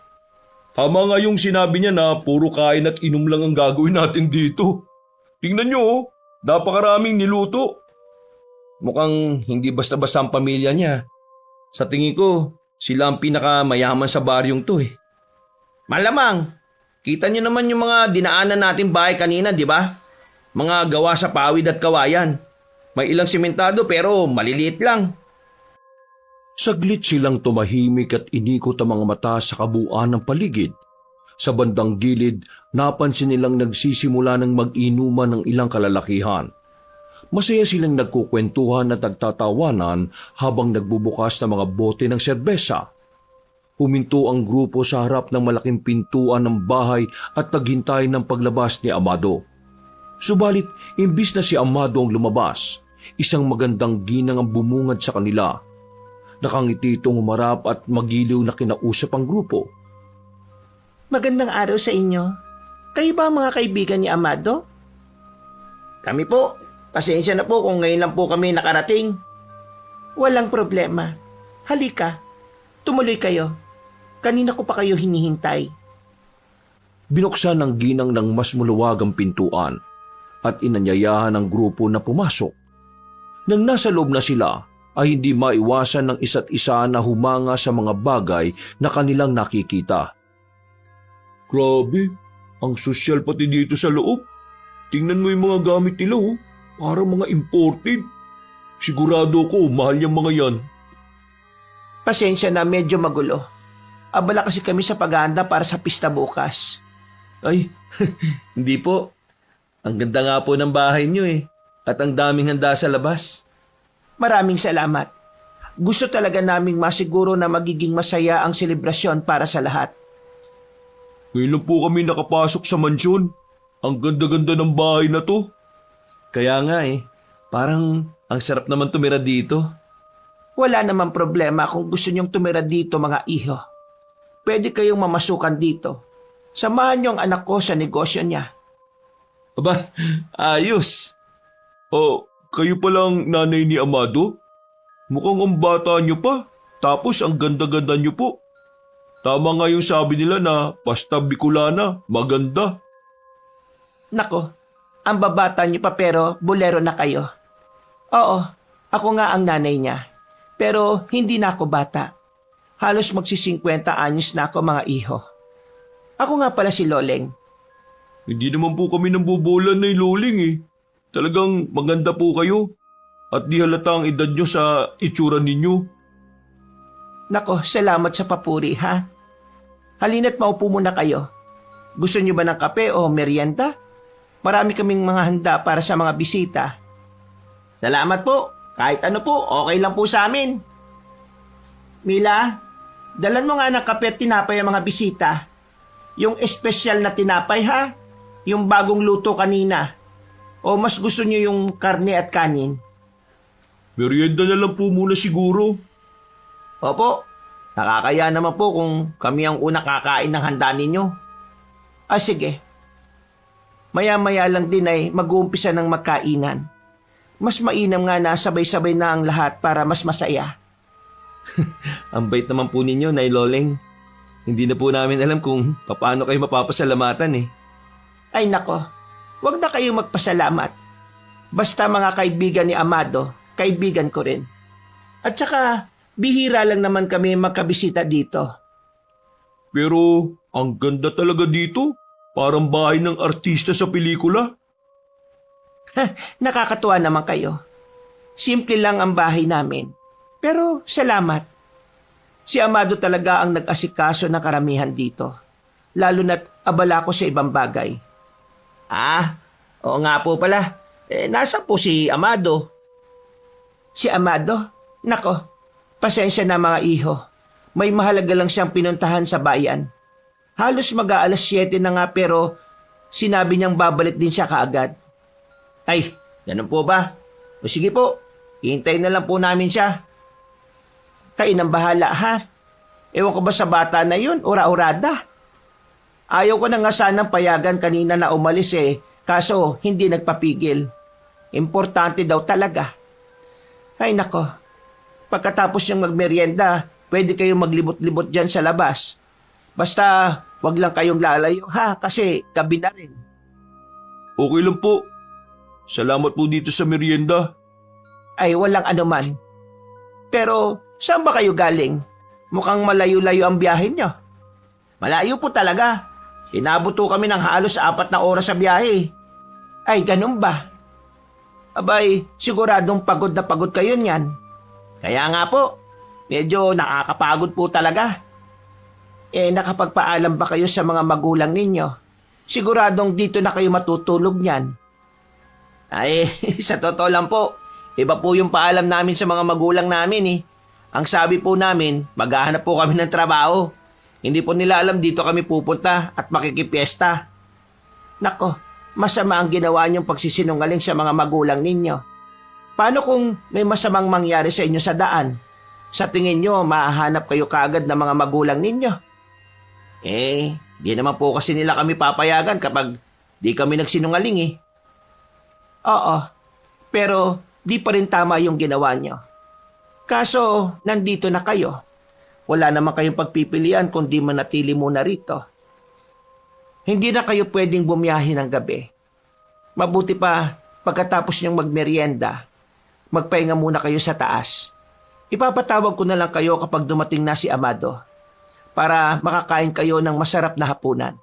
Tama nga yung sinabi niya na puro kain at inom lang ang gagawin natin dito. Tingnan nyo oh, napakaraming niluto. Mukhang hindi basta-basta ang pamilya niya. Sa tingin ko, sila ang pinakamayaman sa baryong to eh. Malamang, kita niyo naman yung mga dinaanan natin bahay kanina, di ba? Mga gawa sa pawid at kawayan. May ilang simentado pero maliliit lang. Saglit silang tumahimik at inikot ang mga mata sa kabuuan ng paligid. Sa bandang gilid, napansin nilang nagsisimula ng mag-inuman ng ilang kalalakihan. Masaya silang nagkukwentuhan at nagtatawanan habang nagbubukas ng mga bote ng serbesa. Huminto ang grupo sa harap ng malaking pintuan ng bahay at naghintay ng paglabas ni Amado. Subalit, imbis na si Amado ang lumabas, isang magandang ginang ang bumungad sa kanila. Nakangiti itong humarap at magiliw na kinausap ang grupo. Magandang araw sa inyo. Kayo ba ang mga kaibigan ni Amado? Kami po. Pasensya na po kung ngayon lang po kami nakarating. Walang problema. Halika, tumuloy kayo. Kanina ko pa kayo hinihintay. Binuksan ng ginang ng mas maluwagang pintuan at inanyayahan ang grupo na pumasok. Nang nasa loob na sila, ay hindi maiwasan ng isa't isa na humanga sa mga bagay na kanilang nakikita. Grabe, ang sosyal pati dito sa loob. Tingnan mo yung mga gamit nila oh. Parang mga imported. Sigurado ko, mahal yung mga yan. Pasensya na, medyo magulo. Abala kasi kami sa paghahanda para sa pista bukas. Ay, hindi po. Ang ganda nga po ng bahay niyo eh. At ang daming handa sa labas. Maraming salamat. Gusto talaga naming masiguro na magiging masaya ang selebrasyon para sa lahat. Ngayon lang po kami nakapasok sa mansyon. Ang ganda-ganda ng bahay na to. Kaya nga parang ang sarap naman tumira dito. Wala namang problema kung gusto niyong tumira dito, mga iho. Pwede kayong mamasukan dito. Samahan niyo ang anak ko sa negosyo niya. Aba, ayos. Kayo palang nanay ni Amado? Mukhang ang bata niyo pa. Tapos ang ganda-ganda niyo po. Tama nga yung sabi nila na basta Bicolana, maganda. Nako, ang babata niyo pa pero bulero na kayo. Oo, ako nga ang nanay niya. Pero hindi na ako bata. Halos magsi-50 anyos na ako, mga iho. Ako nga pala si Loleng. Hindi naman po kami nambobolan na Loling eh. Talagang maganda po kayo. At di halata ang edad nyo sa itsura ninyo. Nako, salamat sa papuri, ha? Halina't maupo muna kayo. Gusto niyo ba ng kape o merienda? Marami kaming mga handa para sa mga bisita. Salamat po. Kahit ano po, okay lang po sa amin. Mila, dalan mo nga ng kape at tinapay ang mga bisita. Yung espesyal na tinapay, ha? Yung bagong luto kanina. O mas gusto niyo yung karne at kanin? Merienda na lang po muna siguro. Opo, nakakaya naman po kung kami ang unang kakain ng handa ninyo. Sige. Maya-maya lang din ay mag-uumpisa ng magkainan. Mas mainam nga na sabay-sabay na ang lahat para mas masaya. Ang bait naman po ninyo, Nay Loleng. Hindi na po namin alam kung paano kayo mapapasalamatan Ay nako, wag na kayong magpasalamat. Basta mga kaibigan ni Amado, kaibigan ko rin. At saka, bihira lang naman kami magkabisita dito. Pero ang ganda talaga dito. Parang bahay ng artista sa pelikula. Nakakatuwa naman kayo. Simple lang ang bahay namin. Pero salamat. Si Amado talaga ang nag-asikaso ng karamihan dito. Lalo na't abala ko sa ibang bagay. Oo nga po pala. Nasa po si Amado? Si Amado? Nako, pasensya na mga iho. May mahalaga lang siyang pinuntahan sa bayan. Halos mag-aalas 7 na nga pero sinabi niyang babalik din siya kaagad. Ay, ganun po ba? O sige po, hintayin na lang po namin siya. Kayo nang bahala, ha? Ewan ko ba sa bata na yun, ura-urada? Ayaw ko na nga sanang payagan kanina na umalis kaso hindi nagpapigil. Importante daw talaga. Ay nako, pagkatapos niyang magmerienda, pwede kayong maglibot-libot dyan sa labas. Basta, wag lang kayong lalayo, ha? Kasi gabi na rin. Okay lang po. Salamat po dito sa merienda. Ay, walang anuman. Pero, saan ba kayo galing? Mukhang malayo-layo ang biyahe nyo. Malayo po talaga. Inabot po kami ng halos 4 na oras sa biyahe. Ay, ganun ba? Abay, siguradong pagod na pagod kayo niyan. Kaya nga po, medyo nakakapagod po talaga. Nakapagpaalam ba kayo sa mga magulang ninyo? Siguradong dito na kayo matutulog niyan. Ay, sa totoo lang po, iba po yung paalam namin sa mga magulang namin Ang sabi po namin, maghahanap po kami ng trabaho. Hindi po nila alam dito kami pupunta at makikipiesta. Nako, masama ang ginawa niyong pagsisinungaling sa mga magulang ninyo. Paano kung may masamang mangyari sa inyo sa daan? Sa tingin niyo, mahahanap kayo kaagad ng mga magulang ninyo? Di naman po kasi nila kami papayagan kapag di kami nagsinungaling Oo, pero di pa rin tama yung ginawa niyo. Kaso, nandito na kayo. Wala naman kayong pagpipilian kundi manatili muna rito. Hindi na kayo pwedeng bumiyahe ng gabi. Mabuti pa, pagkatapos niyong magmerienda, magpahinga muna kayo sa taas. Ipapatawag ko na lang kayo kapag dumating na si Amado para makakain kayo ng masarap na hapunan.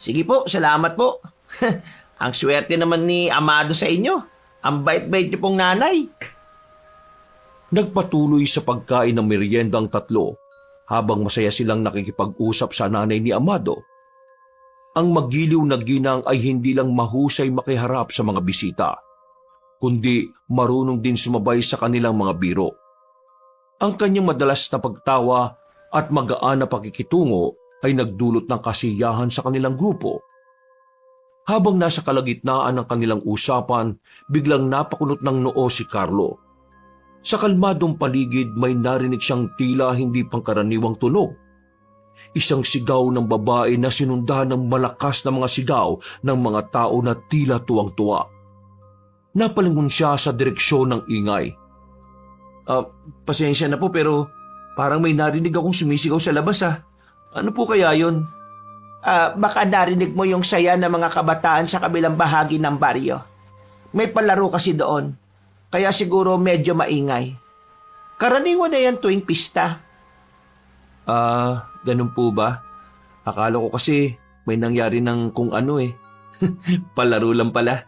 Sige po, salamat po. Ang swerte naman ni Amado sa inyo. Ang bait-bait niyo pong nanay. Nagpatuloy sa pagkain ng merienda ang tatlo habang masaya silang nakikipag-usap sa nanay ni Amado. Ang magiliw na ginang ay hindi lang mahusay makiharap sa mga bisita, kundi marunong din sumabay sa kanilang mga biro. Ang kanyang madalas na pagtawa at magaan na pakikitungo ay nagdulot ng kasiyahan sa kanilang grupo. Habang nasa kalagitnaan ng kanilang usapan, biglang napakunot ng noo si Carlo. Sa kalmadong paligid may narinig siyang tila hindi pangkaraniwang tunog. Isang sigaw ng babae na sinundan ng malakas na mga sigaw ng mga tao na tila tuwang-tuwa. Napalingon siya sa direksyon ng ingay. Pasensya na po pero parang may narinig akong sumisigaw sa labas Ano po kaya yun? Baka narinig mo yung saya ng mga kabataan sa kabilang bahagi ng baryo. May palaro kasi doon, kaya siguro medyo maingay. Karaniwan na yan tuwing pista. Ganun po ba? Akala ko kasi may nangyari ng kung ano Palaro lang pala.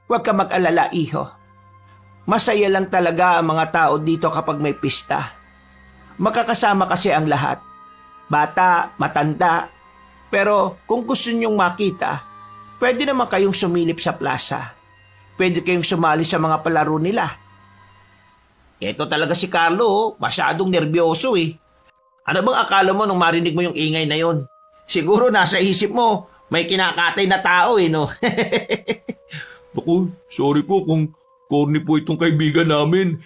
Huwag ka mag-alala, iho. Masaya lang talaga ang mga tao dito kapag may pista. Makakasama kasi ang lahat. Bata, matanda. Pero kung gusto niyong makita, pwede naman kayong sumilip sa plaza. Pwede kayong sumali sa mga palaro nila. Ito talaga si Carlo, masyadong nerbyoso Ano bang akala mo nung marinig mo yung ingay na yon? Siguro nasa isip mo, may kinakatay na tao no? Naku, sorry po kung corny po itong kaibigan namin.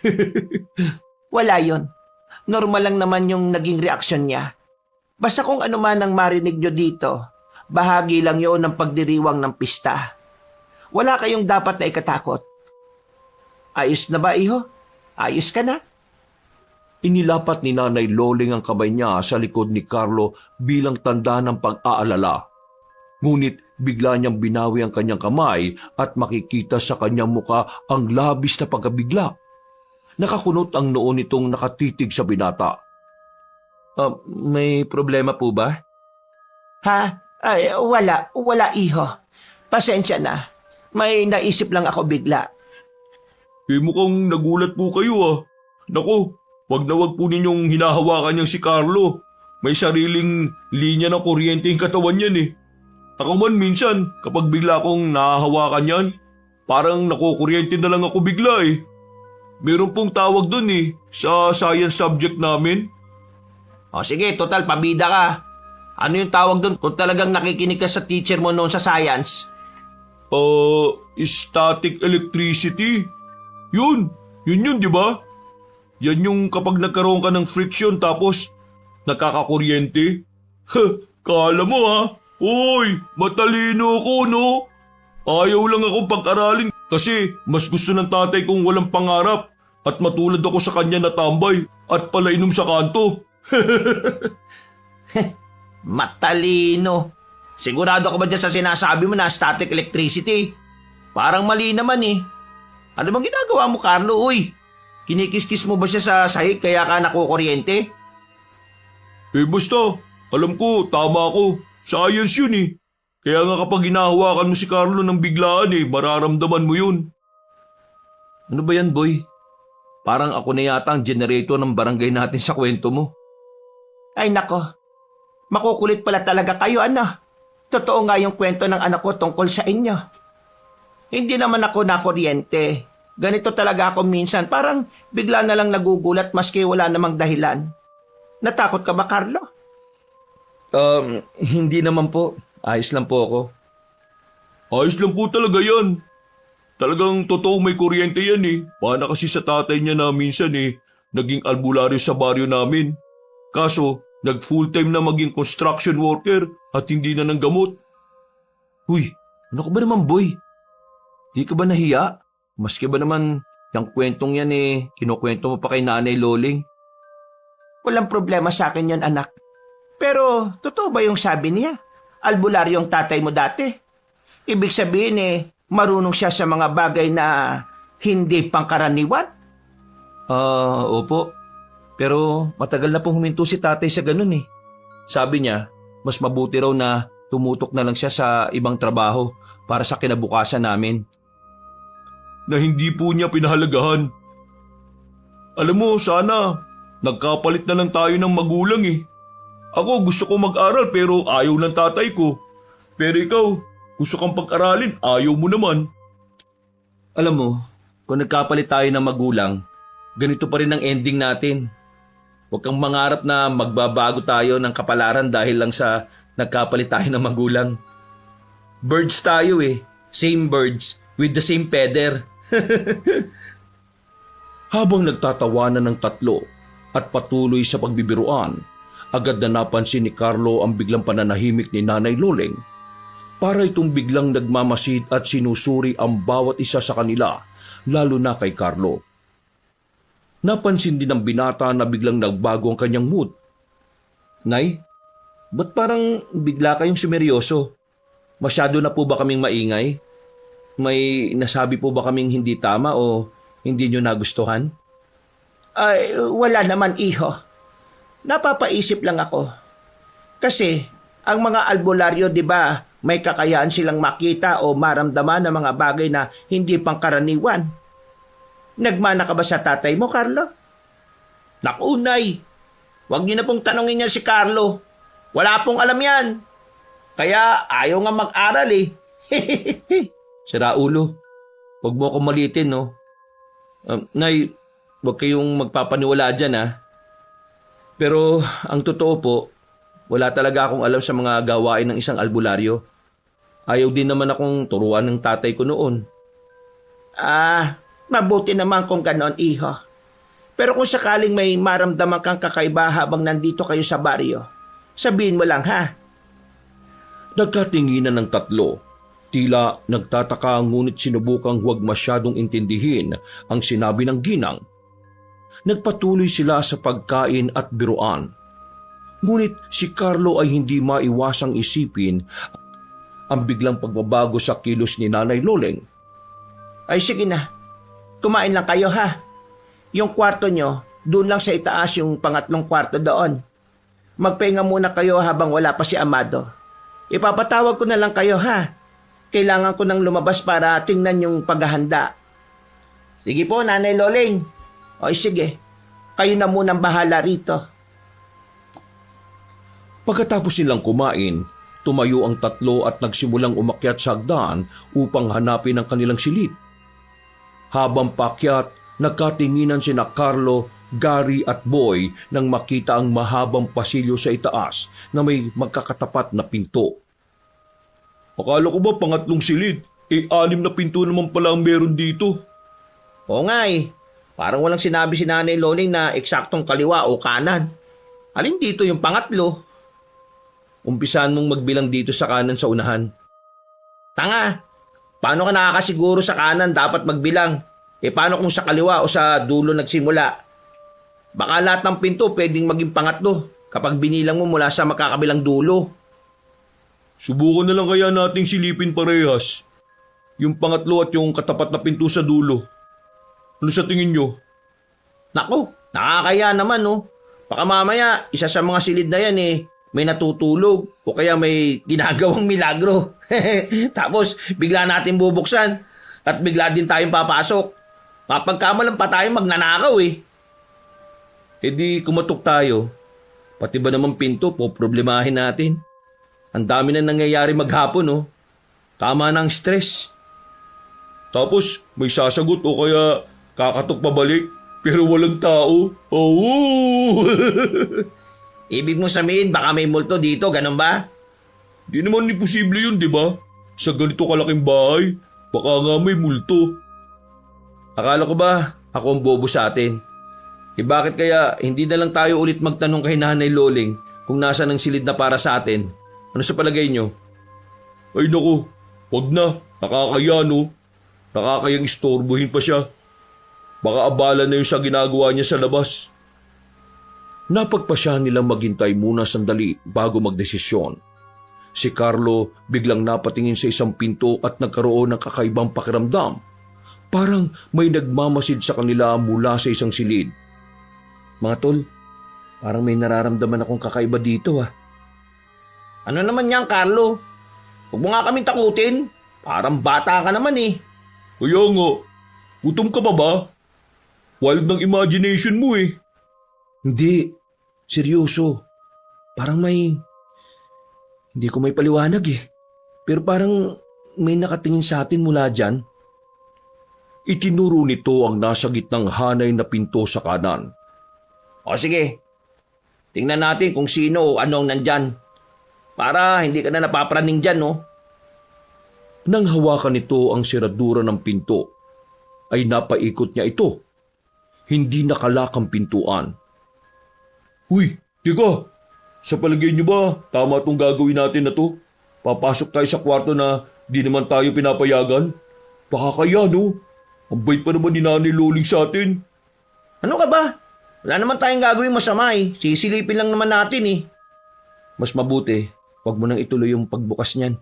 Wala yon. Normal lang naman yung naging reaksyon niya. Basta kung ano man ang marinig nyo dito, bahagi lang yon ng pagdiriwang ng pista. Wala kayong dapat na ikatakot. Ayos na ba, iho? Ayos ka na? Inilapat ni Nanay Loling ang kamay niya sa likod ni Carlo bilang tanda ng pag-aalala. Ngunit bigla niyang binawi ang kanyang kamay at makikita sa kanyang muka ang labis na pagkabigla. Nakakunot ang noo nitong nakatitig sa binata. May problema po ba? Wala iho. Pasensya na. May naisip lang ako bigla. Mukhang nagulat po kayo Naku, wag na wag po ninyong hinahawakan niyang si Carlo. May sariling linya ng kuryente yung katawan niyan Ako man minsan, kapag bigla kong nahahawakan yan, parang nakukuryente na lang ako bigla Meron pong tawag dun sa science subject namin. O sige, total, pabida ka. Ano yung tawag doon kung talagang nakikinig ka sa teacher mo noon sa science? Static electricity. Yun di ba? Yan yung kapag nagkaroon ka ng friction tapos nakakakuryente. Kala mo Uy, matalino ko no? Ayaw lang akong pag-aralin kasi mas gusto ng tatay kong walang pangarap at matulad ako sa kanya na tambay at palainom sa kanto. Matalino. Sigurado ka ba dyan sa sinasabi mo na static electricity? Parang mali naman Ano bang ginagawa mo, Carlo? Uy, kinikis-kis mo ba siya sa sahig kaya ka nakukuryente? Basta, alam ko, tama ako. Science yun Kaya nga kapag hinahawakan mo si Carlo ng biglaan mararamdaman mo yun. Ano ba yan, boy? Parang ako na yata ang generator ng barangay natin sa kwento mo. Ay nako, makukulit pala talaga kayo, Totoo nga yung kwento ng anak ko tungkol sa inyo. Hindi naman ako nakuryente. Ganito talaga ako minsan, parang bigla na lang nagugulat maski wala namang dahilan. Natakot ka ba, Carlo? Hindi naman po. Ayos lang po ako. Ayos lang po talaga yan. Talagang totoo may kuryente yan Paano kasi sa tatay niya na minsan naging albularyo sa baryo namin. Kaso, nag-full-time na maging construction worker at hindi na ng gamot. Uy, ano ka ba naman, boy? Di ka ba nahiya? Maski ba naman yung kwentong yan kinukwento mo pa kay Nanay Loling? Walang problema sa akin yon, anak. Pero, totoo ba yung sabi niya? Albularyo yung tatay mo dati. Ibig sabihin marunong siya sa mga bagay na hindi pangkaraniwan? Opo. Pero matagal na pong huminto si tatay sa ganun Sabi niya, mas mabuti raw na tumutok na lang siya sa ibang trabaho para sa kinabukasan namin. Na hindi po niya pinahalagahan. Alam mo, sana nagkapalit na lang tayo ng magulang Ako gusto ko mag-aral pero ayaw ng tatay ko. Pero ikaw, gusto kang pag-aralin, ayaw mo naman. Alam mo, kung nagkapalit tayo ng magulang, ganito pa rin ang ending natin. Huwag kang mangarap na magbabago tayo ng kapalaran dahil lang sa nagkapalit tayo ng magulang. Birds tayo eh. Same birds with the same feather. Habang nagtatawanan ng tatlo at patuloy sa pagbibiruan, agad na napansin ni Carlo ang biglang pananahimik ni Nanay Loleng. Para itong biglang nagmamasid at sinusuri ang bawat isa sa kanila, lalo na kay Carlo. Napansin din ng binata na biglang nagbago ang kanyang mood. Nay, ba't parang bigla kayong sumeryoso? Masyado na po ba kaming maingay? May nasabi po ba kaming hindi tama o hindi nyo nagustuhan? Ay, wala naman, iho. Napapaisip lang ako. Kasi, ang mga albularyo, di ba, may kakayaan silang makita o maramdaman ng mga bagay na hindi pangkaraniwan. Nagmana ka ba sa tatay mo, Carlo? Naku, Nay. Huwag niyo na pong tanongin niya si Carlo. Wala pong alam yan. Kaya ayaw nga mag-aral eh. Sira ulo. Huwag mo akong malitin, no? Nay, huwag kayong magpapaniwala dyan, ha? Pero ang totoo po, wala talaga akong alam sa mga gawain ng isang albularyo. Ayaw din naman akong turuan ng tatay ko noon. Mabuti naman kung ganon, iho. Pero kung sakaling may maramdaman kang kakaiba habang nandito kayo sa baryo, sabihin mo lang, ha? Nagkatinginan ng tatlo. Tila nagtataka ngunit sinubukang huwag masyadong intindihin ang sinabi ng ginang. Nagpatuloy sila sa pagkain at biruan. Ngunit si Carlo ay hindi maiwasang isipin ang biglang pagbabago sa kilos ni Nanay Loleng. Ay sige na, kumain lang kayo, ha? Yung kwarto nyo, doon lang sa itaas yung pangatlong kwarto doon. Magpahinga muna kayo habang wala pa si Amado. Ipapatawag ko na lang kayo, ha? Kailangan ko nang lumabas para tingnan yung paghahanda. Sige po, Nanay Loleng. O sige, kayo na munang bahala rito. Pagkatapos nilang kumain, tumayo ang tatlo at nagsimulang umakyat sa hagdan upang hanapin ang kanilang silid. Habang paakyat, nagkatinginan sina Carlo, Gary at Boy nang makita ang mahabang pasilyo sa itaas na may magkakatapat na pinto. Akala ko ba pangatlong silid? 6 na pinto naman pala ang meron dito. Oo nga eh. Parang walang sinabi si Nanay Loleng na eksaktong kaliwa o kanan. Alin dito yung pangatlo? Umpisahan mong magbilang dito sa kanan sa unahan. Tanga! Paano ka nakakasiguro sa kanan dapat magbilang? Paano kung sa kaliwa o sa dulo nagsimula? Baka lahat ng pinto pwedeng maging pangatlo kapag binilang mo mula sa makakabilang dulo. Subukan na lang kaya nating silipin parehas. Yung pangatlo at yung katapat na pinto sa dulo. Ano sa tingin nyo? Naku, nakakaya naman, no? Baka mamaya, isa sa mga silid na yan may natutulog o kaya may ginagawang milagro. Tapos, bigla natin bubuksan at bigla din tayong papasok. Mapagkamalan pa tayong magnanakaw eh. Di kumatok tayo. Pati ba naman pinto po problemahin natin? Ang dami na nangyayari maghapon, no? Tama ng stress. Tapos may sasagot o kaya kakatok pabalik pero walang tao. Oh! Ibig mo sabihin, baka may multo dito, ganun ba? Di naman imposible yun, di ba? Sa ganito kalaking bahay, baka nga may multo. Akala ko ba ako ang bobo sa atin? Bakit kaya hindi na lang tayo ulit magtanong kay Nanay Loleng kung nasaan ang silid na para sa atin? Ano sa palagay nyo? Ay naku, wag na. Nakakaya no. Nakakayang istorbohin pa siya. Baka abala na yun sa ginagawa niya sa labas. Napagpasya nilang maghintay muna sandali bago magdesisyon. Si Carlo biglang napatingin sa isang pinto at nagkaroon ng kakaibang pakiramdam. Parang may nagmamasid sa kanila mula sa isang silid. Mga tol, parang may nararamdaman akong kakaiba dito ah. Ano naman yan, Carlo? Huwag mo nga kaming takutin. Parang bata ka naman eh. Kaya nga, gutom ka pa ba? Wild ng imagination mo eh. Hindi, seryoso. Parang hindi ko may paliwanag eh. Pero parang may nakatingin sa atin mula dyan. Itinuro nito ang nasa gitnang hanay na pinto sa kanan. O sige, tingnan natin kung sino o anong nandyan. Para hindi ka na napapraning dyan, no? Nang hawakan nito ang siradura ng pinto, ay napaikot niya ito. Hindi nakalak ang pintuan. Uy, teka! Sa palagay niyo ba, tama itong gagawin natin na to? Papasok tayo sa kwarto na di naman tayo pinapayagan? Baka kaya, no? Ang bait pa naman ni Nanay Loling sa atin. Ano ka ba? Wala naman tayong gagawin masama eh. Sisilipin lang naman natin eh. Mas mabuti, wag mo nang ituloy yung pagbukas niyan.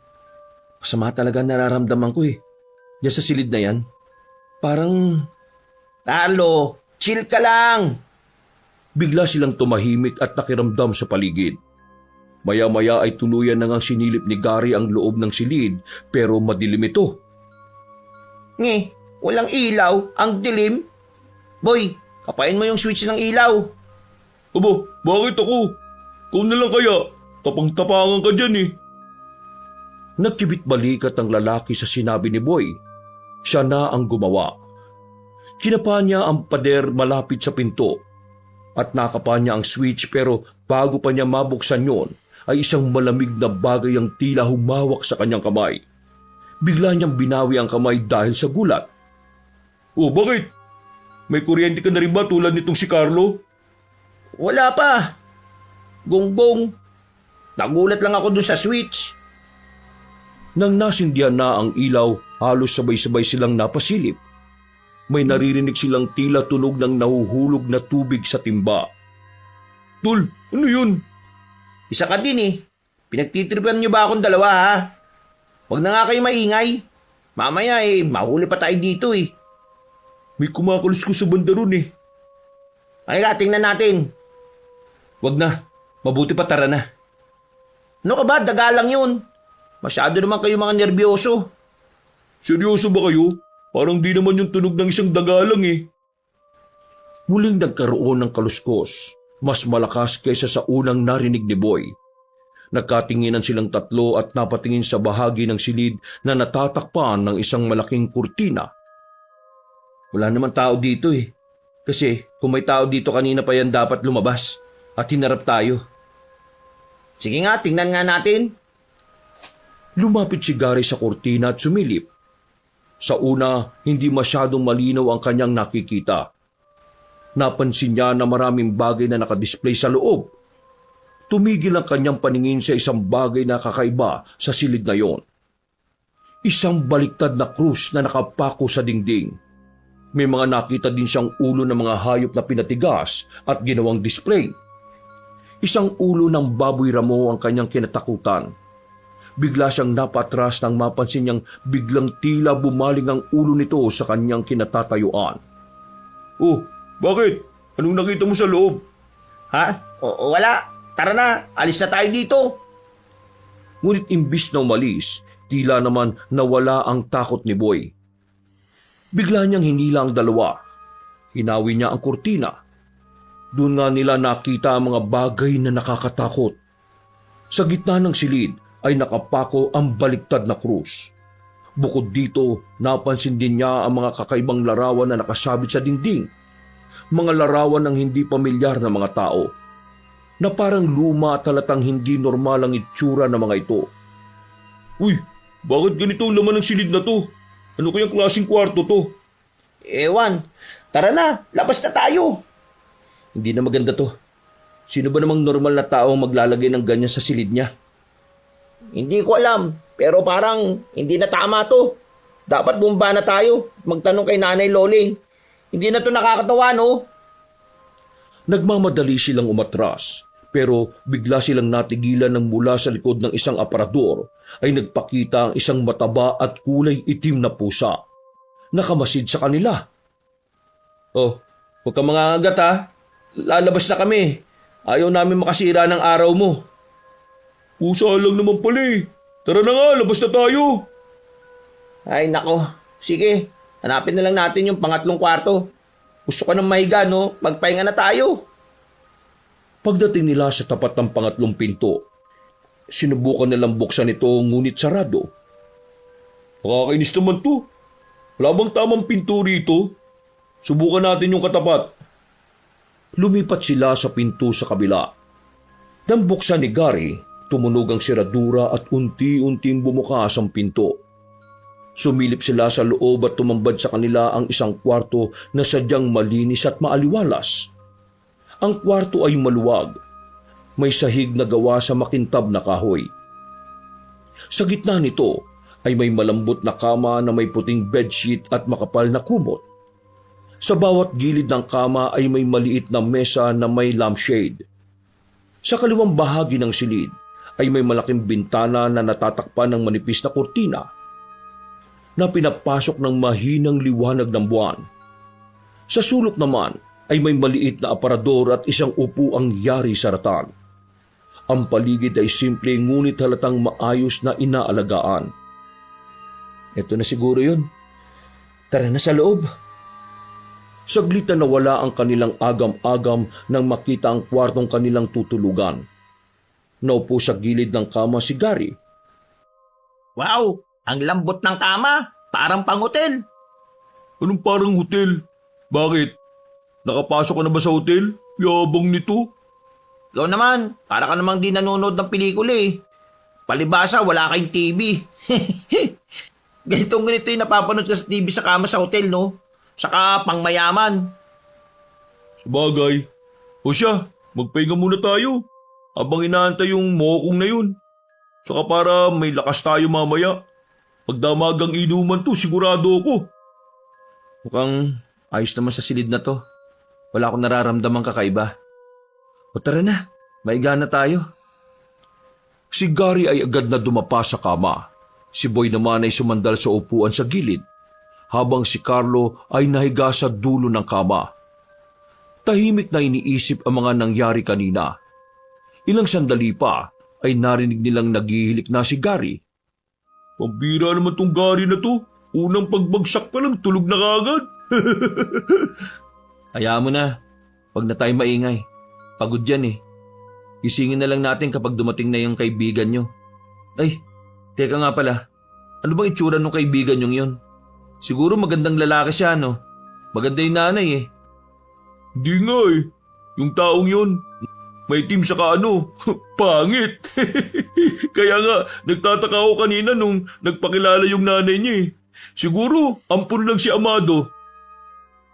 Masama talaga nararamdaman ko eh. Diyan sa silid na yan. Parang Carlo, chill ka lang. Bigla silang tumahimik at nakiramdam sa paligid. Maya-maya ay tuluyan na ngang sinilip ni Gary ang loob ng silid pero madilim ito. Walang ilaw, ang dilim. Boy, kapain mo yung switch ng ilaw. Aba, bakit ako? Kung na lang kaya, tapang-tapangan ka dyan eh. Nagkibit balikat ang lalaki sa sinabi ni Boy. Siya na ang gumawa. Kinapa niya ang pader malapit sa pinto at nakapa niya ang switch pero bago pa niya mabuksan yon ay isang malamig na bagay ang tila humawak sa kanyang kamay. Bigla niyang binawi ang kamay dahil sa gulat. Oh, bakit? May kuryente ka na rin ba tulad nitong si Carlo? Wala pa. Gonggong. Nagulat lang ako dun sa switch. Nang nasindihan na ang ilaw, halos sabay-sabay silang napasilip. May naririnig silang tila tunog ng nahuhulog na tubig sa timba. Tul, ano yun? Isa ka din eh. Pinagtitripan niyo ba akong dalawa ha? Huwag na nga kayo maingay. Mamaya mahuli pa tayo dito eh. May kumakalis ko sa banda ron eh. Halika, tingnan natin. wag na. Mabuti pa tara na. Ano ka ba? Daga lang yun. Masyado naman kayo mga nerbyoso. Seryoso ba kayo? Parang di naman yung tunog ng isang dagalang eh. Muling nagkaroon ng kaluskos. Mas malakas kaysa sa unang narinig ni Boy. Nagkatinginan silang tatlo at napatingin sa bahagi ng silid na natatakpan ng isang malaking kurtina. Wala naman tao dito eh. Kasi kung may tao dito kanina pa yan dapat lumabas at hinarap tayo. Sige nga, tingnan nga natin. Lumapit si Gary sa kurtina at sumilip. Sa una, hindi masyadong malinaw ang kanyang nakikita. Napansin niya na maraming bagay na nakadisplay sa loob. Tumigil ang kanyang paningin sa isang bagay na kakaiba sa silid na yon. Isang baliktad na krus na nakapako sa dingding. May mga nakita din siyang ulo ng mga hayop na pinatigas at ginawang display. Isang ulo ng baboy ramo ang kanyang kinatakutan. Bigla siyang napatras nang mapansin niyang biglang tila bumaling ang ulo nito sa kanyang kinatatayuan. Oh, bakit? Anong nakita mo sa loob? Ha? Wala. Tara na, alis na tayo dito. Ngunit imbis na umalis, tila naman nawala ang takot ni Boy. Bigla niyang hinila ang dalawa. Hinawi niya ang kurtina. Doon nga nila nakita ang mga bagay na nakakatakot. Sa gitna ng silid ay nakapako ang baliktad na krus. Bukod dito, napansin din niya ang mga kakaibang larawan na nakasabit sa dingding. Mga larawan ng hindi pamilyar na mga tao. Na parang luma at halatang hindi normal ang itsura ng mga ito. Uy, bakit ganito ang laman ng silid na to? Ano kayang klaseng kwarto to? Ewan, tara na, labas na tayo. Hindi na maganda to. Sino ba namang normal na tao ang maglalagay ng ganyan sa silid niya? Hindi ko alam, pero parang hindi na tama to. Dapat bumaba na tayo, magtanong kay Nanay Loling. Hindi na to nakakatawa, no? Nagmamadali silang umatras, pero bigla silang natigilan ng mula sa likod ng isang aparador ay nagpakita ang isang mataba at kulay itim na pusa. Nakamasid sa kanila. Oh, huwag kang mangangagat ha. Lalabas na kami. Ayaw namin makasira ng araw mo. Pusa lang naman pala eh. Tara na nga, labas na tayo. Ay, nako. Sige, hanapin na lang natin yung pangatlong kwarto. Gusto ko ng mahiga, no? Magpahinga na tayo. Pagdating nila sa tapat ng pangatlong pinto, sinubukan nilang buksan ito ngunit sarado. Nakakainis naman to. Wala bang tamang pinto rito? Subukan natin yung katapat. Lumipat sila sa pinto sa kabila. Nang buksan ni Gary, tumunog ang siradura at unti-unting bumukas ang pinto. Sumilip sila sa loob at tumambad sa kanila ang isang kwarto na sadyang malinis at maaliwalas. Ang kwarto ay maluwag. May sahig na gawa sa makintab na kahoy. Sa gitna nito ay may malambot na kama na may puting bedsheet at makapal na kumot. Sa bawat gilid ng kama ay may maliit na mesa na may lampshade. Sa kaliwang bahagi ng silid ay may malaking bintana na natatakpan ng manipis na kurtina na pinapasok ng mahinang liwanag ng buwan. Sa sulok naman ay may maliit na aparador at isang upuang yari sa ratan. Ang paligid ay simple ngunit halatang maayos na inaalagaan. Ito na siguro yun. Tara na sa loob. Saglit na nawala ang kanilang agam-agam nang makita ang kwartong kanilang tutulugan. Naupo sa gilid ng kama si Gary. Wow! Ang lambot ng kama! Parang pang-hotel! Anong parang hotel? Bakit? Nakapasok ka na ba sa hotel? Yabang nito. Ikaw naman, para ka namang di nanonood ng pelikula eh. Palibasa, wala kayong TV. Ganito yung napapanood ka sa TV sa kama sa hotel, no? Saka pangmayaman. Sabagay. O siya, magpahinga muna tayo. Habang inaantay yung mokong na yun. Saka para may lakas tayo mamaya. Pagdamagang inuman to, sigurado ako. Mukhang ayos naman sa silid na to. Wala akong nararamdamang kakaiba. O tara na, maiga na tayo. Si Gary ay agad na dumapa sa kama. Si Boy naman ay sumandal sa upuan sa gilid, habang si Carlo ay nahiga sa dulo ng kama. Tahimik na iniisip ang mga nangyari kanina. Ilang sandali pa ay narinig nilang naghihilik na si Gary. Pambira naman tong Gary na to. Unang pagbagsak pa lang tulog na kagad. Hayaan mo na, wag na tayo maingay. Pagod yan eh. Gisingin na lang natin kapag dumating na yung kaibigan nyo. Ay, teka nga pala. Ano bang itsura ng kaibigan nyong yun? Siguro magandang lalaki siya, no? Maganda yung nanay eh. Di nga eh. Yung taong yun, may team saka pangit. Kaya nga, nagtataka ako kanina nung nagpakilala yung nanay niya eh. Siguro, ampun lang si Amado.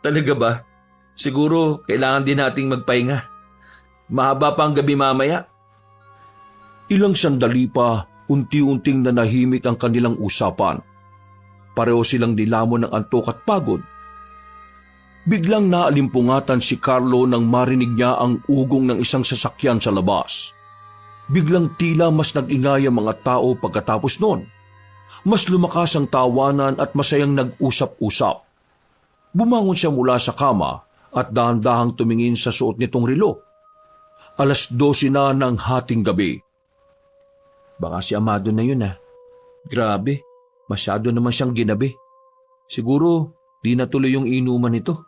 Talaga ba? Siguro, kailangan din nating magpahinga. Mahaba pa ang gabi mamaya. Ilang sandali pa, unti-unting nanahimik ang kanilang usapan. Pareho silang nilamon ng antok at pagod. Biglang naalimpungatan si Carlo nang marinig niya ang ugong ng isang sasakyan sa labas. Biglang tila mas nag-ingay ang mga tao pagkatapos noon. Mas lumakas ang tawanan at masayang nag-usap-usap. Bumangon siya mula sa kama at dahan-dahang tumingin sa suot nitong relo. 12:00 na ng hating gabi. Baka si Amado na yun ah. Grabe, masyado naman siyang ginabi. Siguro, di natuloy yung inuman nito.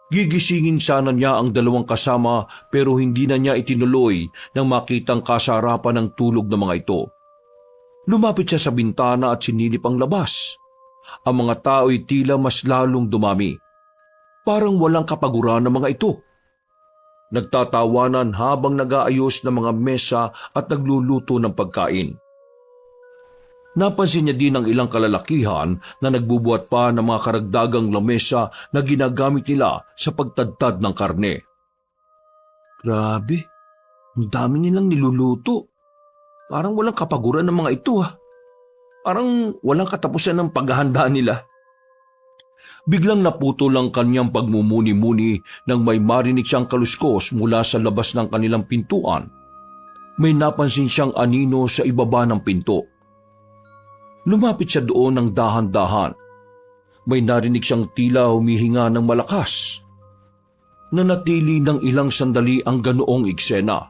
Gigisingin sana niya ang dalawang kasama pero hindi na niya itinuloy nang makitang kasarapan ng tulog ng mga ito. Lumapit siya sa bintana at sinilip ang labas. Ang mga tao'y tila mas lalong dumami. Parang walang kapaguran ng mga ito. Nagtatawanan habang nag-aayos ng mga mesa at nagluluto ng pagkain. Napansin niya din ang ilang kalalakihan na nagbubuhat pa ng mga karagdagang lamesa na ginagamit nila sa pagtadtad ng karne. Grabe, ang dami nilang niluluto. Parang walang kapaguran ng mga ito ah. Parang walang katapusan ng paghahanda nila. Biglang naputol ang kanyang pagmumuni-muni nang may marinig siyang kaluskos mula sa labas ng kanilang pintuan. May napansin siyang anino sa ibaba ng pinto. Lumapit siya doon ng dahan-dahan. May narinig siyang tila humihinga ng malakas. Nanatili ng ilang sandali ang ganoong eksena.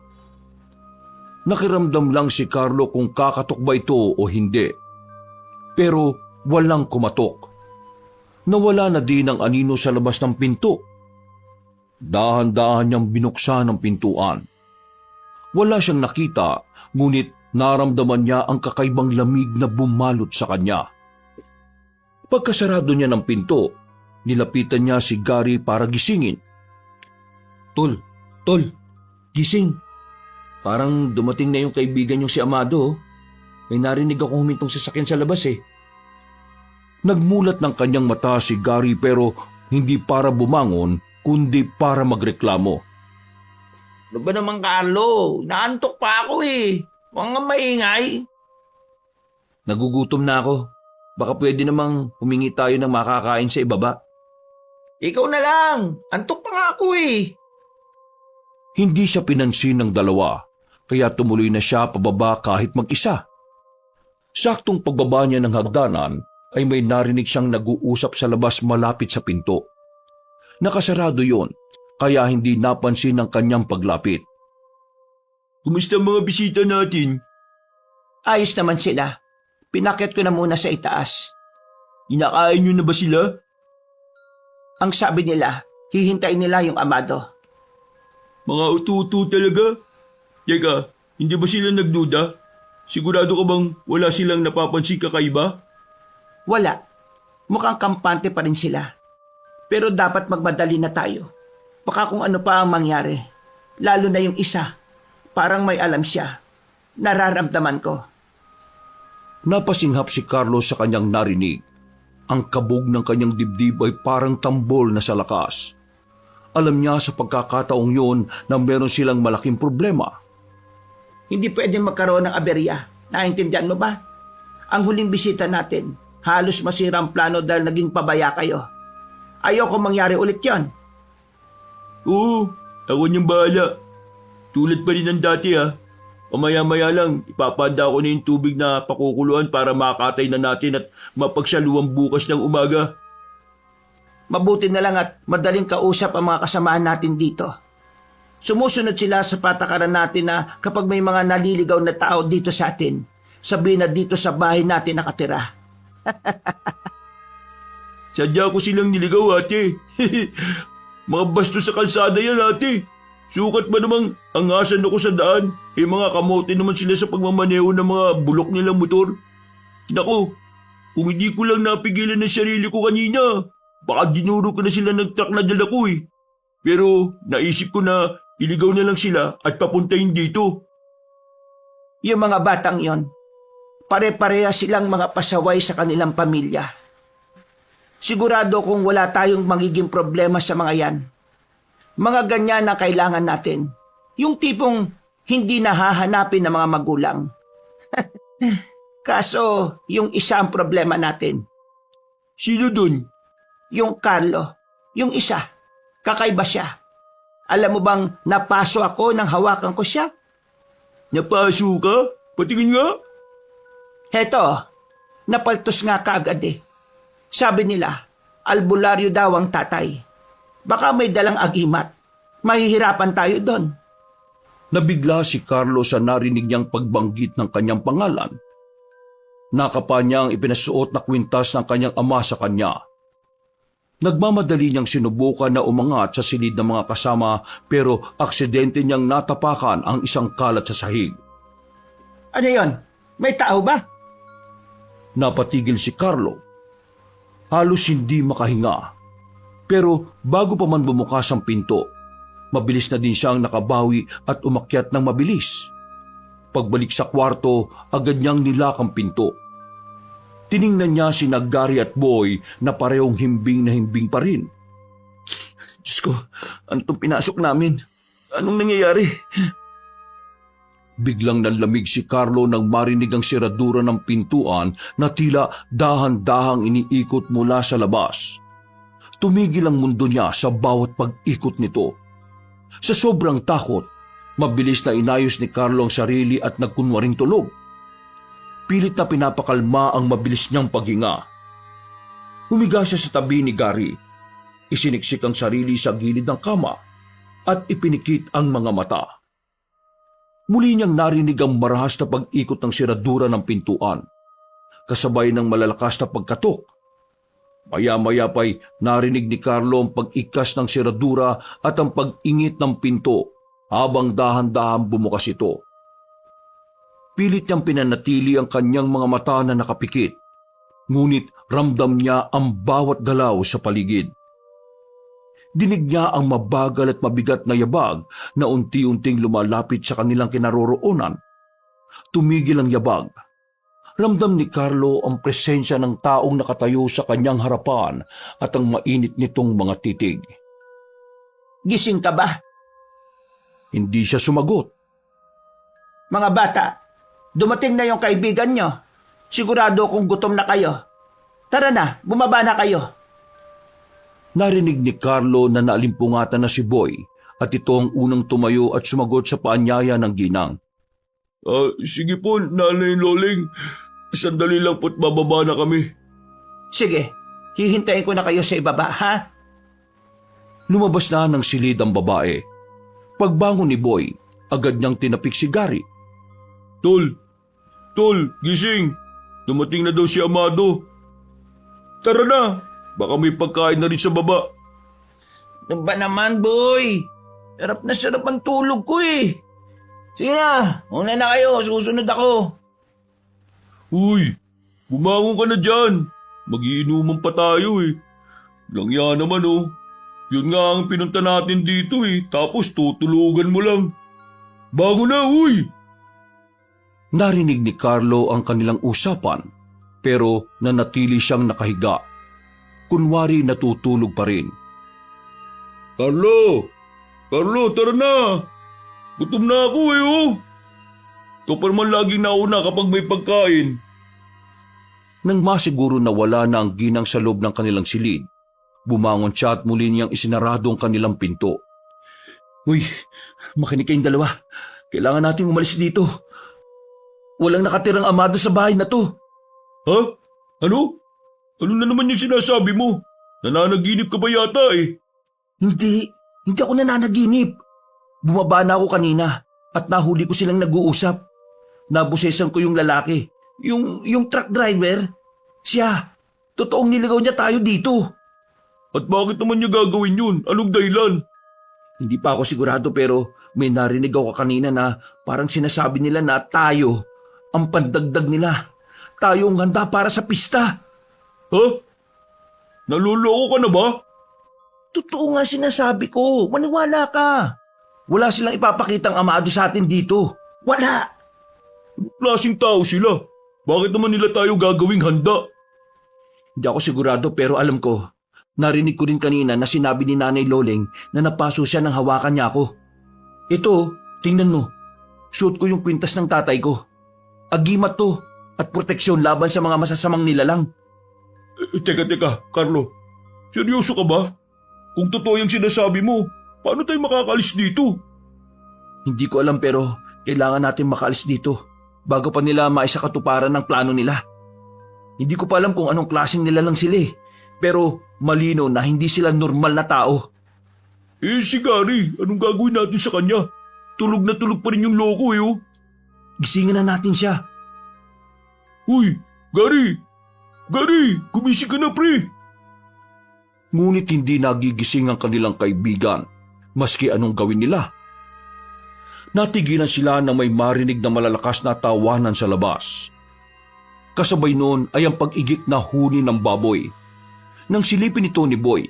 Nakiramdam lang si Carlo kung kakatok ba ito o hindi. Pero walang kumatok. Nawala na din ang anino sa labas ng pinto. Dahan-dahan niyang binuksan ang pintuan. Wala siyang nakita, ngunit naramdaman niya ang kakaibang lamig na bumalot sa kanya. Pagkasarado niya ng pinto, nilapitan niya si Gary para gisingin. Tol, gising. Parang dumating na yung kaibigan yung si Amado. Oh. May narinig ako humintong sasakyan sa labas eh. Nagmulat ng kanyang mata si Gary pero hindi para bumangon kundi para magreklamo. Ano ba naman, Carlo? Naantok pa ako eh. Huwag nga maingay. Nagugutom na ako. Baka pwede namang humingi tayo ng makakain sa ibaba. Ikaw na lang. Antok pa nga ako eh. Hindi siya pinansin ng dalawa, kaya tumuloy na siya pababa kahit mag-isa. Saktong pagbaba niya ng hagdanan ay may narinig siyang nag-uusap sa labas malapit sa pinto. Nakasarado yon, kaya hindi napansin ng kanyang paglapit. Kumusta mga bisita natin? Ayos naman sila. Pinakyat ko na muna sa itaas. Inakain niyo na ba sila? Ang sabi nila, hihintayin nila yung Amado. Mga utu-utu talaga. Teka, hindi ba sila nagduda? Sigurado ka bang wala silang napapansin kakaiba? Wala. Mukhang kampante pa rin sila. Pero dapat magmadali na tayo. Baka kung ano pa ang mangyari. Lalo na yung isa. Parang may alam siya. Nararamdaman ko. Napasinghap si Carlos sa kanyang narinig. Ang kabog ng kanyang dibdib ay parang tambol na sa lakas. Alam niya sa pagkakataong yun na meron silang malaking problema. Hindi pwedeng magkaroon ng aberya. Naintindihan mo ba? Ang huling bisita natin, halos masira ang plano dahil naging pabaya kayo. Ayoko mangyari ulit yon. Oo, ako niyang bahala. Tulad pa rin ng dati ha. Pamaya-maya lang, ipapanda ko na yung tubig na pakukuluan para makatay na natin at mapagsaluan bukas ng umaga. Mabuti na lang at madaling kausap ang mga kasamahan natin dito. Sumusunod sila sa patakaran natin na kapag may mga naliligaw na tao dito sa atin, sabihin na dito sa bahay natin nakatira. Sadya ko silang niligaw, ate. Mga bastos sa kalsada yan, ate. Sukat ba namang angasan ako sa daan? Mga kamote naman sila sa pagmamaneho ng mga bulok nilang motor. Naku, kung hindi ko lang napigilan ng sarili ko kanina, baka dinuro ko na sila ng truck na dala ko eh. Pero naisip ko na iligaw na lang sila at papuntahin dito. Yung mga batang yon, pare-pareha silang mga pasaway sa kanilang pamilya. Sigurado kung wala tayong magiging problema sa mga yan. Mga ganyan na kailangan natin. Yung tipong hindi nahahanapin ng mga magulang. Kaso, yung isa ang problema natin. Sino dun? Yung Carlo. Yung isa. Kakaiba siya. Alam mo bang napaso ako nang hawakan ko siya? Napaso ka? Patingin nga. Heto, napaltos nga kaagad eh. Sabi nila, albularyo daw ang tatay. Baka may dalang agimat. Mahihirapan tayo doon. Nabigla si Carlos sa narinig niyang pagbanggit ng kanyang pangalan. Nakapa niya ang ipinasuot na kwintas ng kanyang ama sa kanya. Nagmamadali niyang sinubukan na umangat sa silid ng mga kasama pero aksidente niyang natapakan ang isang kalat sa sahig. Ano yon? May tao ba? Napatigil si Carlo. Halos hindi makahinga. Pero bago pa man bumukas ang pinto, mabilis na din siyang nakabawi at umakyat ng mabilis. Pagbalik sa kwarto, agad niyang nilakang pinto. Tiningnan niya si Gary at Boy na parehong himbing pa rin. Diyos ko, ano itong pinasok namin? Anong nangyayari? Biglang nanlamig si Carlo nang marinig ang siradura ng pintuan na tila dahan-dahang iniikot mula sa labas. Tumigil ang mundo niya sa bawat pag-ikot nito. Sa sobrang takot, mabilis na inayos ni Carlo ang sarili at nagkunwaring tulog. Pilit na pinapakalma ang mabilis niyang paghinga. Humiga siya sa tabi ni Gary. Isiniksik ang sarili sa gilid ng kama at ipinikit ang mga mata. Muli niyang narinig ang marahas na pag-ikot ng siradura ng pintuan, kasabay ng malalakas na pagkatok. Maya-maya pa'y narinig ni Carlo ang pag-ikas ng siradura at ang pag-ingit ng pinto habang dahan-dahan bumukas ito. Pilit niyang pinanatili ang kanyang mga mata na nakapikit. Ngunit ramdam niya ang bawat galaw sa paligid. Dinig niya ang mabagal at mabigat na yabag na unti-unting lumalapit sa kanilang kinaroroonan. Tumigil ang yabag. Ramdam ni Carlo ang presensya ng taong nakatayo sa kanyang harapan at ang mainit nitong mga titig. Gising ka ba? Hindi siya sumagot. Mga bata, dumating na yung kaibigan nyo. Sigurado kung gutom na kayo. Tara na, bumaba na kayo. Narinig ni Carlo na naalimpungatan na si Boy at ito ang unang tumayo at sumagot sa paanyaya ng ginang. Sige po, Nanay Loling. Sandali lang po't bababa na kami. Sige, hihintayin ko na kayo sa ibaba, ha? Lumabas na ng silid ang babae. Pagbangon ni Boy, agad niyang tinapik si Gary. Tol, gising. Dumating na daw si Amado. Tara na, baka may pagkain na rin sa baba. Ano ba naman, boy? Sarap na sarap ang tulog ko eh. Sige na, una na kayo, susunod ako. Uy, bumangon ka na dyan. Magiinuman pa tayo eh. Langya naman oh. Yun nga ang pinunta natin dito eh, tapos tutulugan mo lang. Bago na, uy! Narinig ni Carlo ang kanilang usapan, pero nanatili siyang nakahiga. Kunwari natutulog pa rin. Carlo, tara na. Gutom na ako eh oh. Ito pa naman laging nauna kapag may pagkain. Nang masiguro na wala na ang ginang sa loob ng kanilang silid, bumangon siya at muli niyang isinarado ang kanilang pinto. Uy, makinig kayong dalawa. Kailangan nating umalis dito. Walang nakatirang amado sa bahay na to. Ha? Ano? Ano na naman yung sinasabi mo? Nananaginip ka ba yata eh? Hindi ako nananaginip. Bumaba na ako kanina at nahuli ko silang nag-uusap. Nabusesan ko yung lalaki, yung truck driver. Siya, totoong niligaw niya tayo dito. At bakit naman niya gagawin yun? Anong dahilan? Hindi pa ako sigurado pero may narinig ako kanina na parang sinasabi nila na tayo ang pandagdag nila. Tayo ang handa para sa pista. Ha? Naluloko ka na ba? Totoo nga sinasabi ko. Maniwala ka. Wala silang ipapakitang amado sa atin dito. Wala. Klaseng tao sila. Bakit naman nila tayo gagawing handa? Hindi ako sigurado pero alam ko. Narinig ko rin kanina na sinabi ni Nanay Loleng na napaso siya nang hawakan niya ako. Ito, tingnan mo. Suot ko yung kwintas ng tatay ko. Agimat to at proteksyon laban sa mga masasamang nilalang. Teka, Carlo. Seryoso ka ba? Kung totoo yung sinasabi mo, paano tayo makakalis dito? Hindi ko alam pero kailangan natin makaalis dito bago pa nila maisakatuparan ng plano nila. Hindi ko pa alam kung anong klaseng nilalang sila eh. Pero malino na hindi sila normal na tao. Si Gary, anong gagawin natin sa kanya? Tulog na tulog pa rin yung loko eh oh. Gisingin na natin siya. Uy, Gary, gumising ka na pre. Ngunit hindi nagigising ang kanilang kaibigan, maski anong gawin nila. Natigilan sila nang may marinig na malalakas na tawanan sa labas. Kasabay noon ay ang pag-igik na huni ng baboy. Nang silipin ito ni Boy,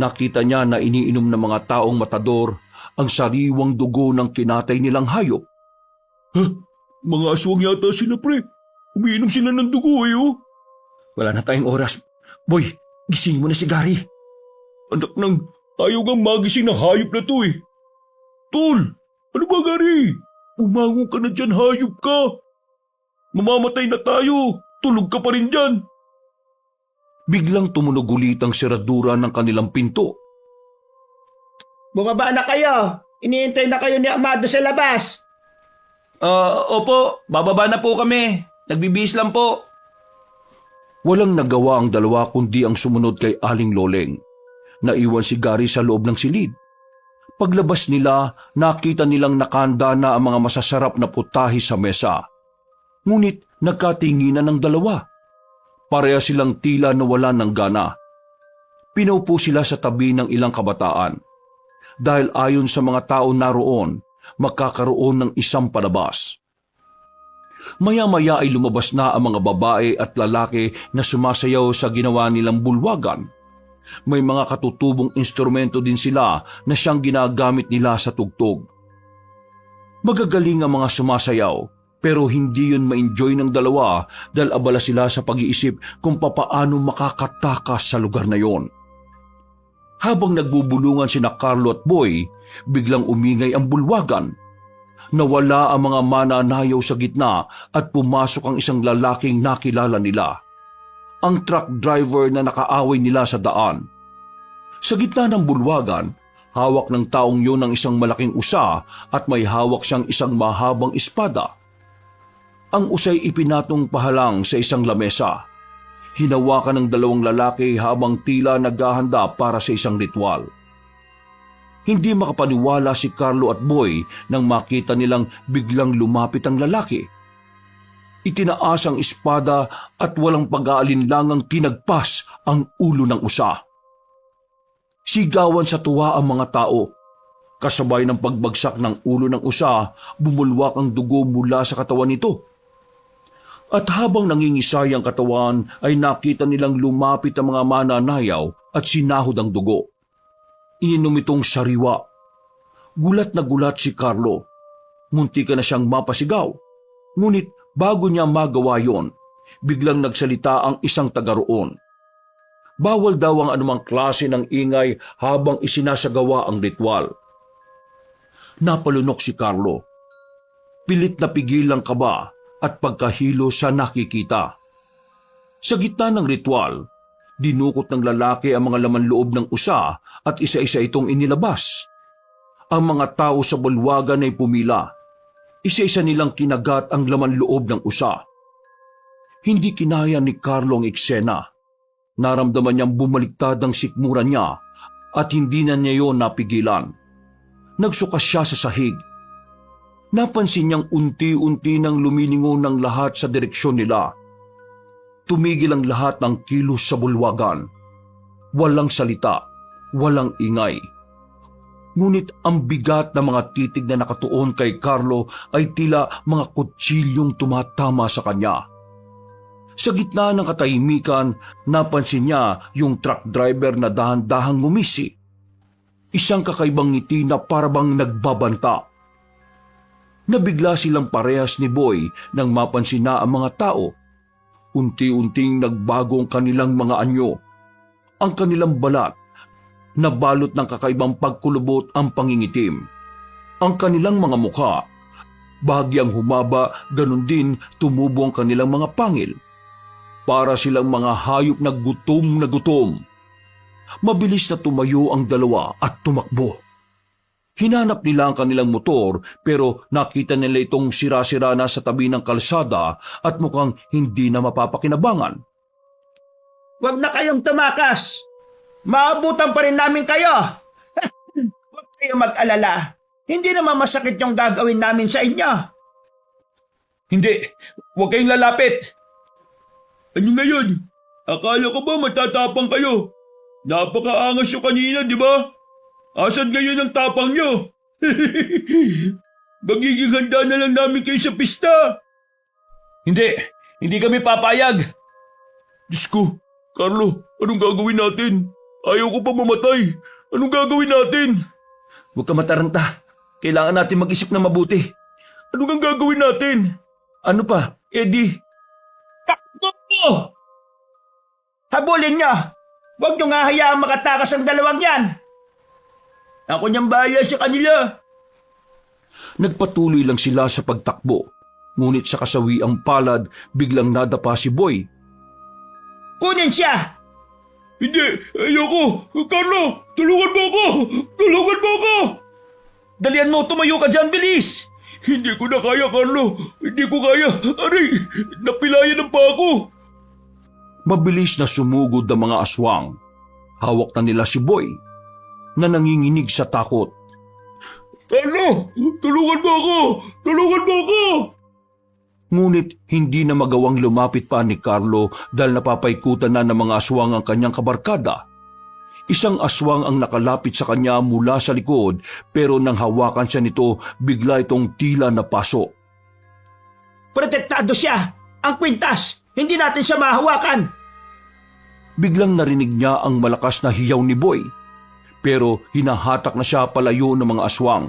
nakita niya na iniinom ng mga taong matador ang sariwang dugo ng kinatay nilang hayop. Mga aswang yata sila pre. Umiinom sila ng dugo eh oh. Wala na tayong oras. Boy, gising mo na si Gary. Anak nang, ayaw kang magising ng hayop na to eh. Tol, ano ba Gary? Umangon ka na dyan, hayop ka. Mamamatay na tayo. Tulog ka pa rin dyan. Biglang tumunog ulit ang seradura ng kanilang pinto. Bumaba na kayo. Iniintay na kayo ni Amado sa labas. Opo, bababa na po kami. Nagbibihis lang po. Walang nagawa ang dalawa kundi ang sumunod kay Aling Loleng. Naiwan si Gary sa loob ng silid. Paglabas nila, nakita nilang nakahanda na ang mga masasarap na putahe sa mesa. Ngunit nagkatinginan ng dalawa. Pareha silang tila na wala ng gana. Pinaupo sila sa tabi ng ilang kabataan. Dahil ayon sa mga tao naroon, magkakaroon ng isang palabas. Maya-maya ay lumabas na ang mga babae at lalaki na sumasayaw sa ginawa nilang bulwagan. May mga katutubong instrumento din sila na siyang ginagamit nila sa tugtog. Magagaling ang mga sumasayaw, pero hindi yun ma-enjoy ng dalawa dahil abala sila sa pag-iisip kung papaano makakatakas sa lugar na yon. Habang nagbubulungan sina Carlo at Boy, biglang umingay ang bulwagan. Nawala ang mga mananayaw sa gitna at pumasok ang isang lalaking nakilala nila. Ang truck driver na nakaaway nila sa daan. Sa gitna ng bulwagan, hawak ng taong yun ang isang malaking usa at may hawak siyang isang mahabang espada. Ang usay ipinatong pahalang sa isang lamesa. Hinawakan ng dalawang lalaki habang tila naghahanda para sa isang ritual. Hindi makapaniwala si Carlo at Boy nang makita nilang biglang lumapit ang lalaki. Itinaas ang espada at walang pag-aalinlangang tinagpas ang ulo ng usa. Sigawan sa tuwa ang mga tao. Kasabay ng pagbagsak ng ulo ng usa, bumulwak ang dugo mula sa katawan nito. At habang nangingisay ang katawan ay nakita nilang lumapit ang mga mananayaw at sinahod ang dugo. Ininom itong sariwa. Gulat na gulat si Carlo. Munti ka na siyang mapasigaw. Ngunit bago niya magawa yon, biglang nagsalita ang isang taga roon. Bawal daw ang anumang klase ng ingay habang isinasagawa ang ritual. Napalunok si Carlo. Pilit na pigil ang kaba at pagkahilo sa nakikita. Sa gitna ng ritual, dinukot ng lalaki ang mga laman loob ng usa at isa-isa itong inilabas. Ang mga tao sa bulwagan ay pumila. Isa-isa nilang kinagat ang laman loob ng usa. Hindi kinaya ni Carlo ang eksena. Naramdaman niyang bumaliktad ang sikmura niya at hindi na niya yon napigilan. Nagsuka siya sa sahig. Napansin niyang unti-unti nang lumilingon ng lahat sa direksyon nila. Tumigil ang lahat ng kilos sa bulwagan. Walang salita, walang ingay. Ngunit ang bigat ng mga titig na nakatuon kay Carlo ay tila mga kutsilyong tumatama sa kanya. Sa gitna ng katahimikan, napansin niya yung truck driver na dahan-dahang ngumisi. Isang kakaibang ngiti na parabang nagbabanta. Nabigla silang parehas ni Boy nang mapansin na ang mga tao. Unti-unting nagbago ang kanilang mga anyo. Ang kanilang balat, nabalot ng kakaibang pagkulubot ang pangingitim. Ang kanilang mga mukha, bahagyang humaba, ganun din tumubo ang kanilang mga pangil. Para silang mga hayop na gutom. Mabilis na tumayo ang dalawa at tumakbo. Hinanap nila ang kanilang motor pero nakita nila itong sira-sira na sa tabi ng kalsada at mukhang hindi na mapapakinabangan. Huwag na kayong tumakas! Maabutan pa rin namin kayo! Huwag kayong mag-alala. Hindi naman masakit yung gagawin namin sa inyo. Hindi, huwag kayong lalapit. Ano ngayon? Akala ko ba matatapang kayo? Napakaangas nyo kanina, di ba? Asan ngayon ang tapang nyo? Magiging handa na lang namin kayo sa pista. Hindi kami papayag. Diyos ko, Carlo, anong gagawin natin? Ayaw ko pa mamatay. Anong gagawin natin? Huwag ka mataranta. Kailangan natin mag-isip na mabuti. Ano ang gagawin natin? Ano pa, Eddie? Takbo mo! Habulin niyo! Huwag niyo nga hayaang makatakas ang dalawang yan! Ako niyang bahaya sa kanila. Nagpatuloy lang sila sa pagtakbo. Ngunit sa kasawiang palad, biglang nadapa si Boy. Kunin siya! Hindi, ayoko. Carlo, tulungan mo ako! Tulungan mo ako! Dalian mo, tumayo ka dyan, bilis! Hindi ko na kaya, Carlo. Hindi ko kaya. Aray, napilayan ng pa ako. Mabilis na sumugod ang mga aswang. Hawak na nila si Boy na nanginginig sa takot. Carlo, tulungan mo ako! Tulungan mo ako! Ngunit hindi na magawang lumapit pa ni Carlo dahil napapaikutan na ng mga aswang ang kanyang kabarkada. Isang aswang ang nakalapit sa kanya mula sa likod pero nang hawakan siya nito, bigla itong tila napaso. Protektado siya. Ang kwintas, hindi natin siya mahawakan. Biglang narinig niya ang malakas na hiyaw ni Boy, pero hinahatak na siya palayo ng mga aswang.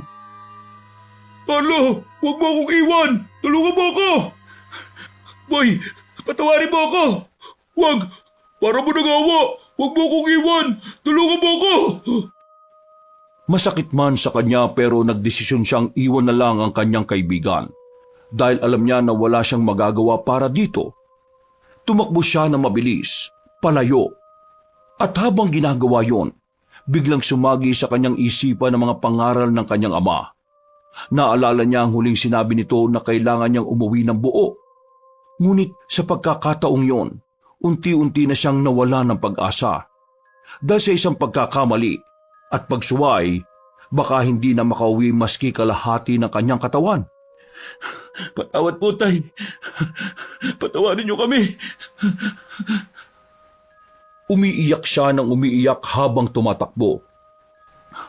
Carlo, huwag mo akong iwan! Tulungan mo ako! Boy, patawarin mo ako! Huwag! Para mo nagawa! Huwag mo akong iwan! Tulungan mo ako! Masakit man sa kanya pero nagdesisyon siyang iwan na lang ang kanyang kaibigan dahil alam niya na wala siyang magagawa para dito. Tumakbo siya na mabilis, palayo. At habang ginagawa yon, biglang sumagi sa kanyang isipan ang mga pangaral ng kanyang ama. Naalala niya ang huling sinabi nito na kailangan niyang umuwi ng buo. Ngunit sa pagkakataong yon, unti-unti na siyang nawala ng pag-asa. Dahil sa isang pagkakamali at pagsuway, baka hindi na makauwi maski kalahati ng kanyang katawan. Patawad po, Tay. Patawarin niyo kami. Umiiyak siya ng umiiyak habang tumatakbo.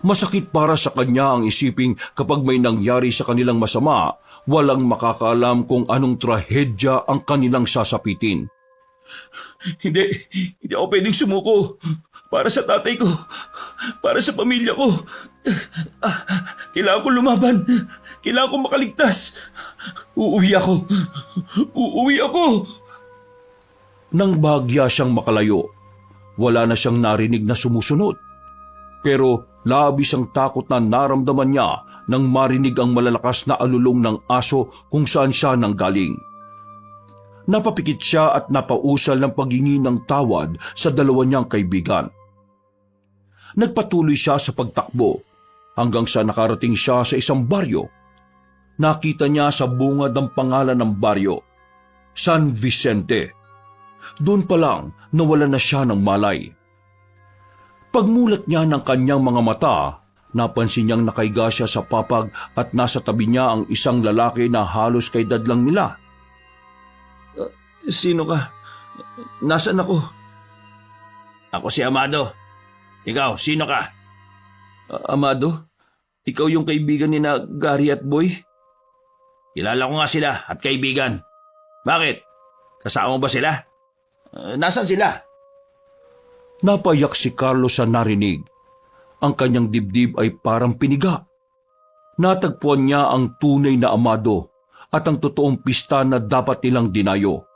Masakit para sa kanya ang isiping kapag may nangyari sa kanilang masama, walang makakaalam kung anong trahedya ang kanilang sasapitin. Hindi ako pwedeng sumuko. Para sa tatay ko. Para sa pamilya ko. Kailangan ko lumaban. Kailangan ko makaligtas. Uuwi ako. Uuwi ako. Nang bahagya siyang makalayo, wala na siyang narinig na sumusunod. Pero labis ang takot na naramdaman niya nang marinig ang malalakas na alulong ng aso kung saan siya nanggaling. Napapikit siya at napausal ng paghingi ng tawad sa dalawa niyang kaibigan. Nagpatuloy siya sa pagtakbo hanggang sa nakarating siya sa isang baryo. Nakita niya sa bungad ang pangalan ng baryo, San Vicente. Doon pa lang nawala na siya ng malay. Pagmulat niya ng kanyang mga mata, napansin niyang nakaiga siya sa papag at nasa tabi niya ang isang lalaki na halos kay dadlang nila. Sino ka? Nasaan ako? Ako si Amado. Ikaw, sino ka? Amado? Ikaw yung kaibigan ni na Gary at Boy? Kilala ko nga sila at kaibigan. Bakit? Kasama mo ba sila? Nasaan sila? Napayak si Carlos sa narinig. Ang kanyang dibdib ay parang piniga. Natagpuan niya ang tunay na Amado at ang totoong pista na dapat nilang dinayo.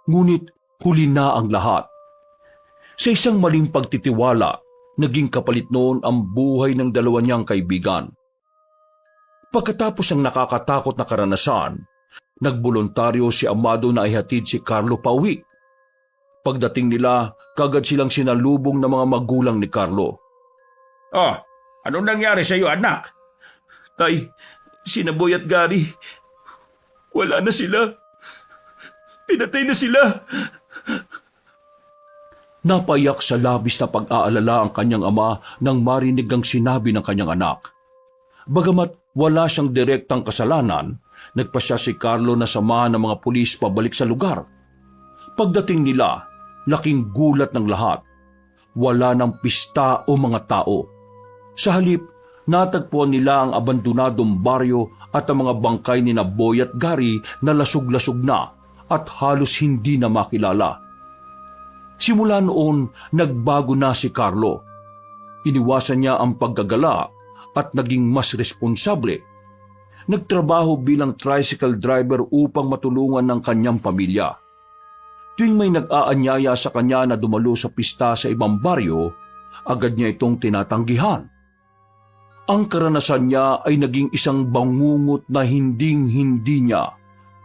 Ngunit huli na ang lahat. Sa isang maling pagtitiwala, naging kapalit noon ang buhay ng dalawa niyang kaibigan. Pagkatapos ng nakakatakot na karanasan, nagboluntaryo si Amado na ihatid si Carlo pauwi. Pagdating nila, kagad silang sinalubong ng mga magulang ni Carlo. Oh, anong nangyari sa iyo, anak? Tay, sina Boy at Gary, wala na sila. Pinatay na sila. Napayak sa labis na pag-aalala ang kanyang ama nang marinig ang sinabi ng kanyang anak. Bagamat wala siyang direktang kasalanan, nagpasya si Carlo na samahan ng mga pulis pabalik sa lugar. Pagdating nila, laking gulat ng lahat. Wala ng pista o mga tao. Sa halip, natagpuan nila ang abandonadong baryo at ang mga bangkay ni Boy at Gary na lasog-lasog na at halos hindi na makilala. Simula noon, nagbago na si Carlo. Iniwasan niya ang paggagala at naging mas responsable. Nagtrabaho bilang tricycle driver upang matulungan ng kanyang pamilya. Tuwing may nag-aanyaya sa kanya na dumalo sa pista sa ibang baryo, agad niya itong tinatanggihan. Ang karanasan niya ay naging isang bangungot na hinding-hindi niya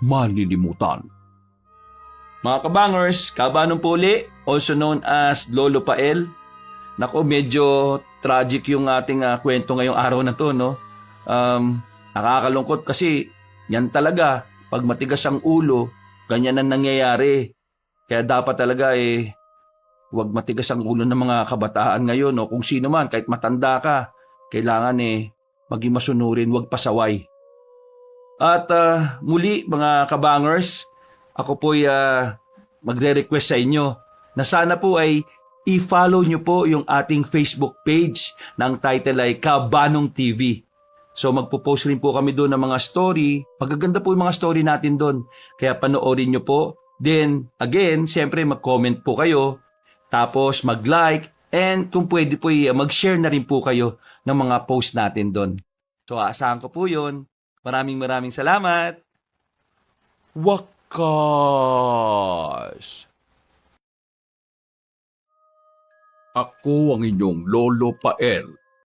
malilimutan. Mga kabangers, Kabanong Puli, also known as Lolo Pael. Nako, medyo tragic yung ating kwento ngayong araw na to, no? Nakakalungkot kasi yan talaga, pag matigas ang ulo, ganyan ang nangyayari. Kaya dapat talaga huwag matigas ang ulo ng mga kabataan ngayon, no? Kung sino man, kahit matanda ka, kailangan maging masunurin, huwag pasaway. At muli mga kabangers, ako po'y magre-request sa inyo na sana po ay i-follow nyo po yung ating Facebook page na ang title ay Kabanong TV. So magpo-post rin po kami doon ng mga story. Magaganda po yung mga story natin doon. Kaya panoorin nyo po. Then, again, siyempre mag-comment po kayo. Tapos mag-like. And kung pwede po, mag-share na rin po kayo ng mga post natin doon. So aasahan ko po yun. Maraming salamat. Wakas! Ako ang inyong Lolo Pael.